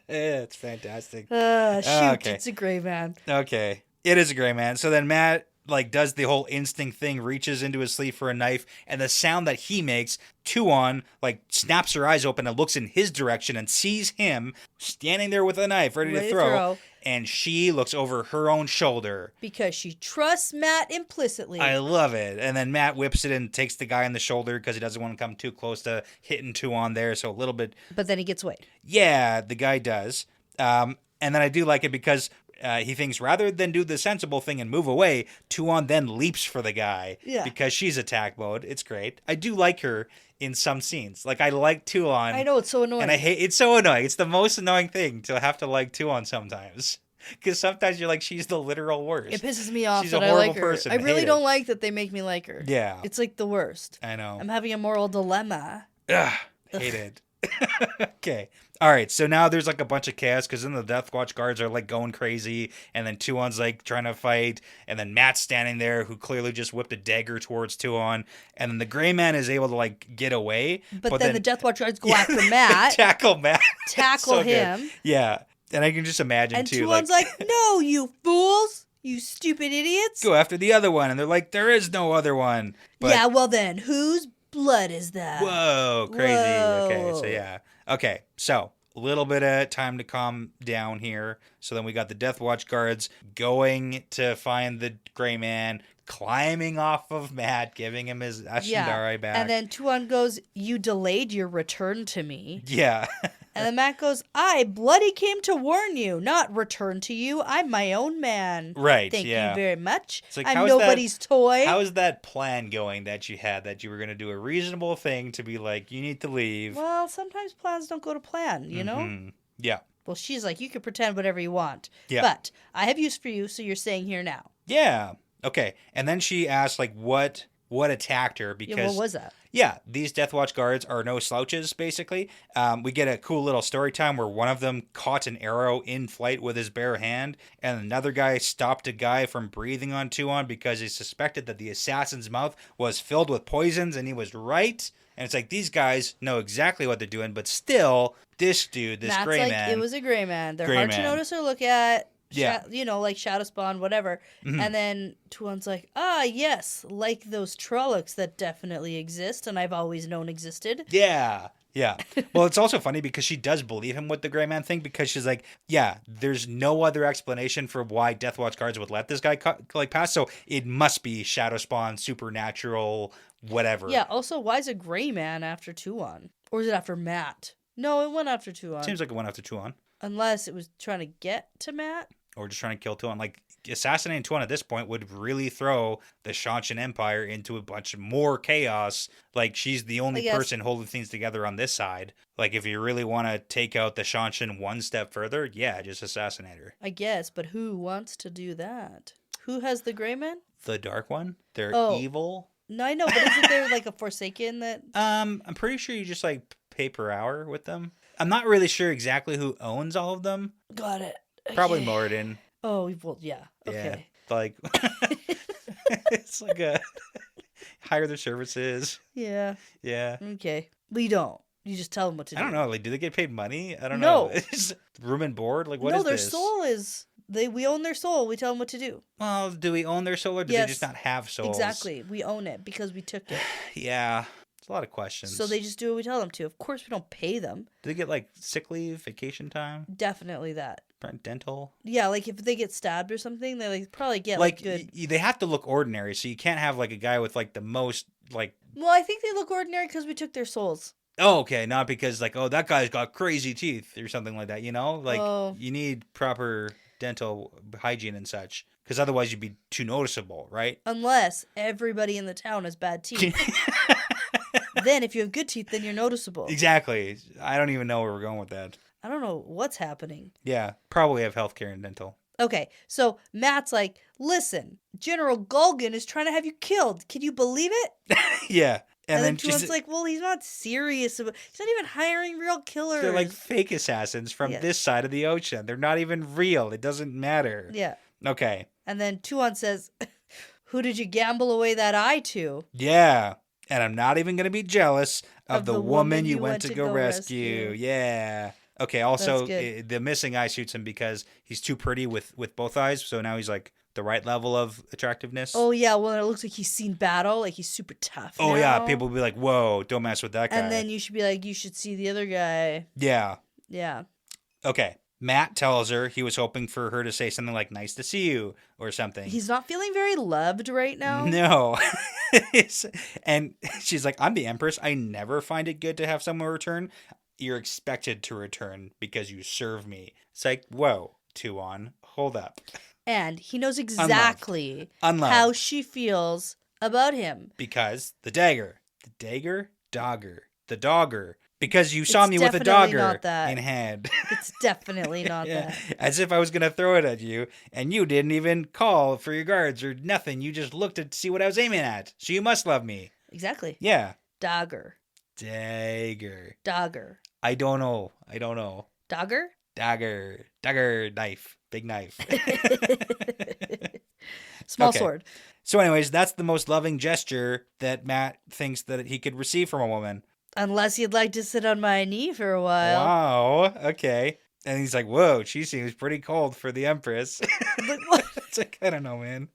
It's fantastic. Shoot, Okay. It's a gray man. Okay. It is a gray man. So then Matt does the whole instinct thing, reaches into his sleeve for a knife, and the sound that he makes, Tuan snaps her eyes open and looks in his direction and sees him standing there with a knife ready to throw. And she looks over her own shoulder. Because she trusts Matt implicitly. I love it. And then Matt whips it and takes the guy in the shoulder because he doesn't want to come too close to hitting Tuan there. So a little bit. But then he gets away. Yeah, the guy does. And then I do like it because he thinks rather than do the sensible thing and move away, Tuon then leaps for the guy because she's attack mode. It's great. I do like her in some scenes. Like, I like Tuon. I know, it's so annoying. And I hate it's so annoying. It's the most annoying thing to have to like Tuon sometimes. Because sometimes you're like, she's the literal worst. It pisses me off she's that a I horrible like her. person. I really don't like that they make me like her. Yeah. It's like the worst. I know. I'm having a moral dilemma. Ugh, hate it. Okay. All right. So now there's like a bunch of chaos because then the Death Watch guards are like going crazy. And then Tuon's like trying to fight. And then Matt's standing there who clearly just whipped a dagger towards Tuon. And then the Gray Man is able to like get away. But then the Death Watch guards go after Matt. Tackle Matt. Tackle So him. good. Yeah. And I can just imagine and too. Tuon's like, no, you fools. You stupid idiots. Go after the other one. And they're like, there is no other one. But, yeah, well then, whose blood is that? Whoa, crazy. Whoa. Okay, so yeah. Okay, so a little bit of time to calm down here. So then we got the Death Watch guards going to find the Gray Man, climbing off of Matt, giving him his Ashendari back. And then Tuon goes, you delayed your return to me. Yeah. And then Matt goes, I bloody came to warn you, not return to you. I'm my own man. Right, Thank yeah. you very much. It's like, I'm nobody's toy. How is that plan going that you had, that you were going to do a reasonable thing to be like, you need to leave? Well, sometimes plans don't go to plan, you know? Yeah. Well, she's like, you can pretend whatever you want. Yeah. But I have use for you, so you're staying here now. Yeah. Okay. And then she asked, like, what attacked her? Because Yeah, what was that? Yeah, these Death Watch guards are no slouches, basically. We get a cool little story time where one of them caught an arrow in flight with his bare hand, and another guy stopped a guy from breathing on Tuon because he suspected that the assassin's mouth was filled with poisons, and he was right. And it's like, these guys know exactly what they're doing, but still, this dude, this Matt's Gray like, Man. it was a Gray Man. They're Gray hard Man. to notice or look at. Yeah. Like Shadow Spawn, whatever. Mm-hmm. And then Tuon's like, yes, like those Trollocs that definitely exist and I've always known existed. Yeah. Yeah. Well, it's also funny because she does believe him with the Gray Man thing because she's like, yeah, there's no other explanation for why Death Watch guards would let this guy pass. So it must be Shadow Spawn, supernatural, whatever. Yeah. Also, why is a Gray Man after Tuon? Or is it after Matt? No, it went after Tuon. Seems like it went after Tuon. Unless it was trying to get to Matt. Or just trying to kill Tuon. Like, assassinating Tuon at this point would really throw the Shanshan Empire into a bunch more chaos. Like, she's the only person holding things together on this side. Like, if you really want to take out the Shanshan one step further, yeah, just assassinate her. I guess, but who wants to do that? Who has the Gray Man? The Dark One? They're evil? No, I know, but isn't there like a Forsaken that... I'm pretty sure you just, like, pay per hour with them. I'm not really sure exactly who owns all of them. Got it. Okay. Probably Moradin. Oh, well, yeah. Okay. Yeah, like, it's like a hire their services. Yeah. Yeah. Okay. We don't. You just tell them what to do. I don't know. Like, do they get paid money? I don't No. know. It's room and board? Like, what is their this? soul is... We own their soul. We tell them what to do. Well, do we own their soul or do they just not have souls? Exactly. We own it because we took it. Yeah. It's a lot of questions. So they just do what we tell them to. Of course, we don't pay them. Do they get, like, sick leave, vacation time? Definitely that. Dental? Yeah, like if they get stabbed or something, they like probably get like good. They have to look ordinary, so you can't have like a guy with like the most like. Well, I think they look ordinary because we took their souls. Oh, okay, not because like, oh, that guy's got crazy teeth or something like that. You know, like you need proper dental hygiene and such, because otherwise you'd be too noticeable, right? Unless everybody in the town has bad teeth. Then if you have good teeth, then you're noticeable. Exactly. I don't even know where we're going with that. I don't know what's happening. Yeah, probably have healthcare and dental. Okay, so Matt's like, listen, General Gulgan is trying to have you killed. Can you believe it? Yeah. And then Tuon's like, well, he's not serious about... He's not even hiring real killers. They're like fake assassins from this side of the ocean. They're not even real. It doesn't matter. Yeah. Okay. And then Tuon says, who did you gamble away that eye to? Yeah. And I'm not even going to be jealous of the woman you went to go rescue. Yeah. Okay, also, the missing eye suits him because he's too pretty with both eyes, so now he's, like, the right level of attractiveness. Oh, yeah, well, it looks like he's seen battle, like he's super tough Oh, now. yeah, people will be like, whoa, don't mess with that guy. And then you should be like, you should see the other guy. Yeah. Yeah. Okay, Matt tells her he was hoping for her to say something like, nice to see you, or something. He's not feeling very loved right now. No. And she's like, I'm the Empress. I never find it good to have someone return. You're expected to return because you serve me. It's like, whoa, Tuon, Hold up. And he knows exactly Unloved. how she feels about him. Because the dagger. The dogger. Because you saw me with a definitely dogger not that. in hand. It's definitely not that. As if I was going to throw it at you, and you didn't even call for your guards or nothing. You just looked to see what I was aiming at. So you must love me. Exactly. Yeah. Dagger. I don't know. Dagger? Dagger. Knife. Big knife. Small sword. So anyways, that's the most loving gesture that Matt thinks that he could receive from a woman. Unless you'd like to sit on my knee for a while. Wow. Okay. And he's like, whoa, she seems pretty cold for the Empress. Like, what? It's like, I don't know, man.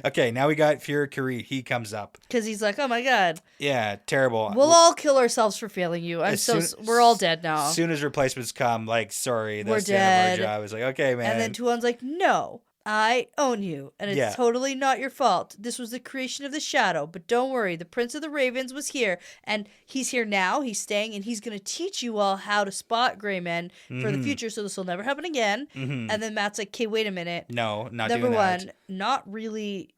Okay, now we got Ferreira. He comes up. Because he's like, oh my god. Yeah, terrible. We'll all kill ourselves for failing you. We're all dead now. As soon as replacements come, like, sorry, that's We're the end of dead. our job. It's like, okay, man. And then Tuon's like, no, I own you. And it's totally not your fault. This was the creation of the shadow. But don't worry, the Prince of the Ravens was here. And he's here now. He's staying. And he's going to teach you all how to spot gray men for the future. So this will never happen again. Mm-hmm. And then Matt's like, okay, wait a minute. No, not Number doing that. one, not really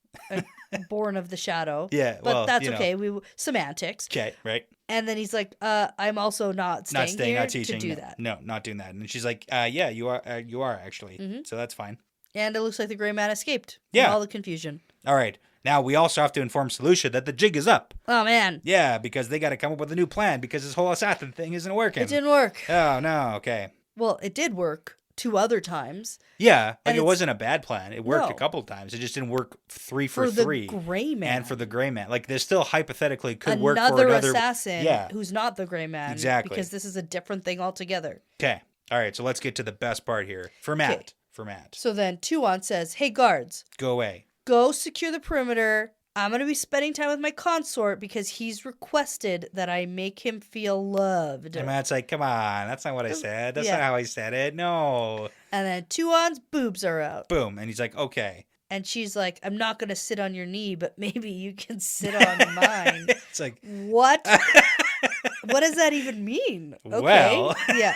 born of the shadow. Yeah, but well, that's okay. Semantics. Okay, right. And then he's like, I'm also not staying here not teaching, to do that. No, not doing that. And she's like, yeah, you are actually. Mm-hmm. So that's fine. And it looks like the gray man escaped. Yeah. From all the confusion. All right. Now we also have to inform Solution that the jig is up. Oh, man. Yeah, because they got to come up with a new plan because this whole assassin thing isn't working. It didn't work. Oh, no. Okay. Well, it did work 2 other times. Yeah. Like it wasn't a bad plan. It worked a couple of times. It just didn't work 3 for 3. For the gray man. And for the gray man. Like this still hypothetically could work for another another assassin who's not the gray man. Exactly. Because this is a different thing altogether. Okay. All right. So let's get to the best part here. For Matt. Okay. For Matt. So then Tuon says, hey, guards. Go away. Go secure the perimeter. I'm going to be spending time with my consort because he's requested that I make him feel loved. And Matt's like, come on. That's not what I said. That's not how I said it. No. And then Tuon's boobs are out. Boom. And he's like, okay. And she's like, I'm not going to sit on your knee, but maybe you can sit on mine. It's like, what? What does that even mean? Okay. Well. Yeah.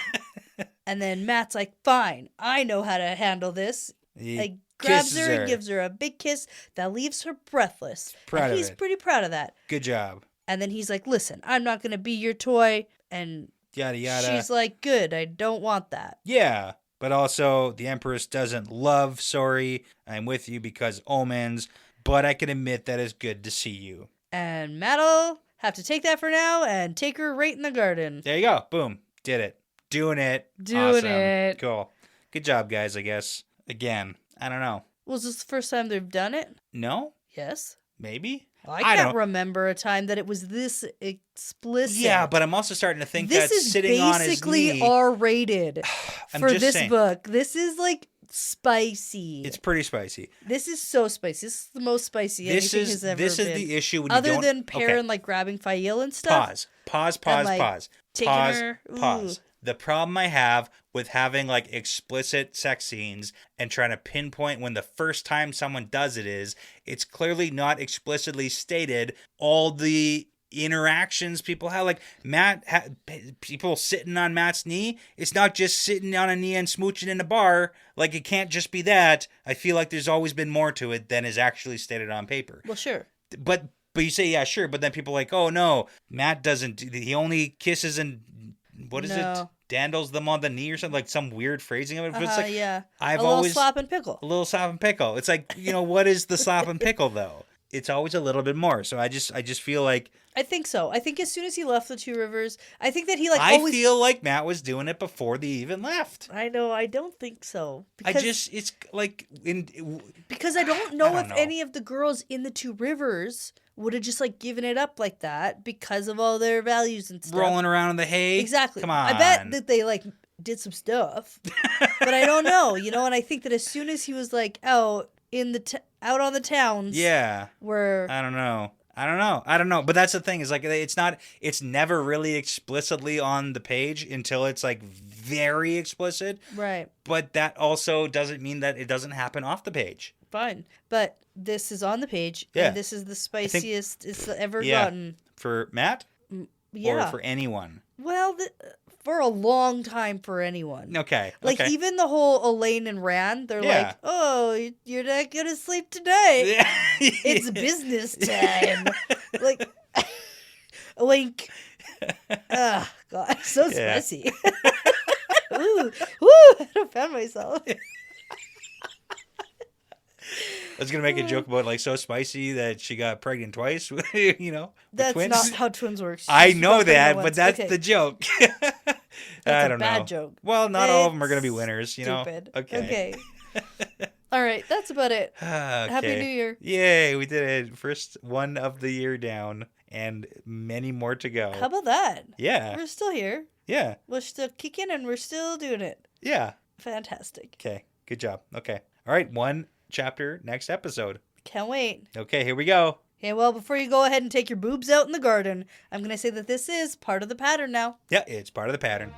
And then Matt's like, fine, I know how to handle this. Like, grabs her and gives her a big kiss that leaves her breathless. He's pretty proud of that. Good job. And then he's like, listen, I'm not going to be your toy. And yada, yada. She's like, good, I don't want that. Yeah. But also, the Empress doesn't love sorry. I'm with you because omens. But I can admit that it's good to see you. And Matt'll have to take that for now and take her right in the garden. There you go. Boom. Did it. Doing it. Doing it. Cool. Good job, guys, I guess. Again, I don't know. Was this the first time they've done it? No? Yes. Maybe? I can't remember a time that it was this explicit. Yeah, but I'm also starting to think that sitting on his knee... This is basically R-rated for this book. This is like spicy. It's pretty spicy. This is so spicy. This is the most spicy anything has ever been. This is the issue when you don't... Other than Perrin like grabbing Fail and stuff. Pause. Pause. The problem I have with having like explicit sex scenes and trying to pinpoint when the first time someone does it is, it's clearly not explicitly stated all the interactions people have. Like people sitting on Matt's knee, it's not just sitting on a knee and smooching in a bar. Like it can't just be that. I feel like there's always been more to it than is actually stated on paper. Well, sure. But you say, yeah, sure. But then people are like, oh no, Matt doesn't. He only kisses and what is it? Dandles them on the knee or something, like some weird phrasing of it. But it's like, yeah. I've always... A little slap and pickle. It's like, what is the slap and pickle though? It's always a little bit more. So I just feel like... I think so. I think as soon as he left the Two Rivers, I think that he I feel like Matt was doing it before they even left. I know. I don't think so. Because it's like... Because I don't know if any of the girls in the Two Rivers would have just like given it up like that because of all their values and stuff. Rolling around in the hay? Exactly. Come on. I bet that they like did some stuff. But I don't know, and I think that as soon as he was like out in the out on the towns, where I don't know. But that's the thing is like it's never really explicitly on the page until it's like very explicit. Right. But that also doesn't mean that it doesn't happen off the page. Fine. But this is on the page. Yeah. And this is the spiciest it's ever gotten. For Matt? Yeah. Or for anyone? Well, for a long time for anyone. Okay. Like, okay. even the whole Elaine and Rand, they're Yeah. like, oh, you're not going to sleep tonight. Yeah. It's business time. Like, wink. Oh, God. So Yeah. spicy. Ooh. Woo. I don't found myself. I was gonna make a joke about like so spicy that she got pregnant twice. You know, That's twins. not how twins work. I She know got pregnant that, but once. that's Okay. the joke. That's I a don't bad know. joke. Well, not all of them are gonna be It's winners. You know. Stupid. Okay. All right, that's about it. Okay. Happy New Year. Yay, we did it. First one of the year down, and many more to go. How about that? Yeah. We're still here. Yeah. We're still kicking and we're still doing it. Yeah. Fantastic. Okay. Good job. Okay. All right. One chapter next episode. Can't wait. Okay. Here we go. Okay, well, before you go ahead and take your boobs out in the garden, I'm going to say that this is part of the pattern now. Yeah. It's part of the pattern.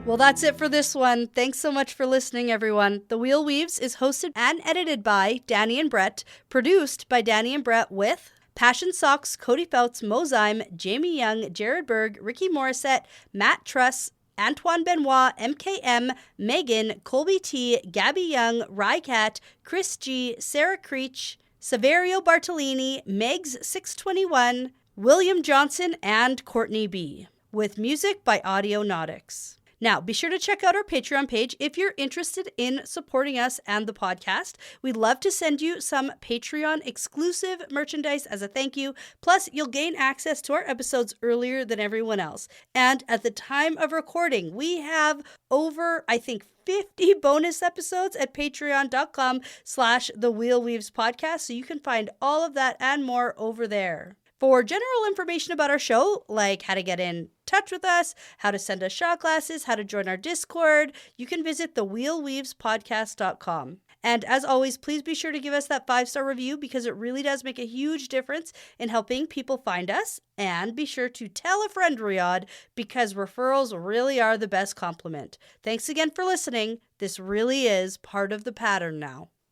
Well, that's it for this one. Thanks so much for listening, everyone. The Wheel Weaves is hosted and edited by Dani and Brett, produced by Dani and Brett with Passion Socks, Cody Feltz, Mozyme, Jamie Young, Jared Berg, Ricky Morissette, Matt Truss, Antoine Benoit, MKM, Megan, Colby T, Gabby Young, Rycat, Chris G, Sarah Creech, Saverio Bartolini, Megs621, William Johnson, and Courtney B. With music by Audionautics. Now, be sure to check out our Patreon page if you're interested in supporting us and the podcast. We'd love to send you some Patreon exclusive merchandise as a thank you. Plus, you'll gain access to our episodes earlier than everyone else. And at the time of recording, we have over, I think, 50 bonus episodes at patreon.com/The Wheel Weaves Podcast. So you can find all of that and more over there. For general information about our show, like how to get in touch with us, how to send us shot glasses, how to join our Discord, you can visit thewheelweavespodcast.com. And as always, please be sure to give us that 5-star review because it really does make a huge difference in helping people find us. And be sure to tell a friend, Riyadh, because referrals really are the best compliment. Thanks again for listening. This really is part of the pattern now.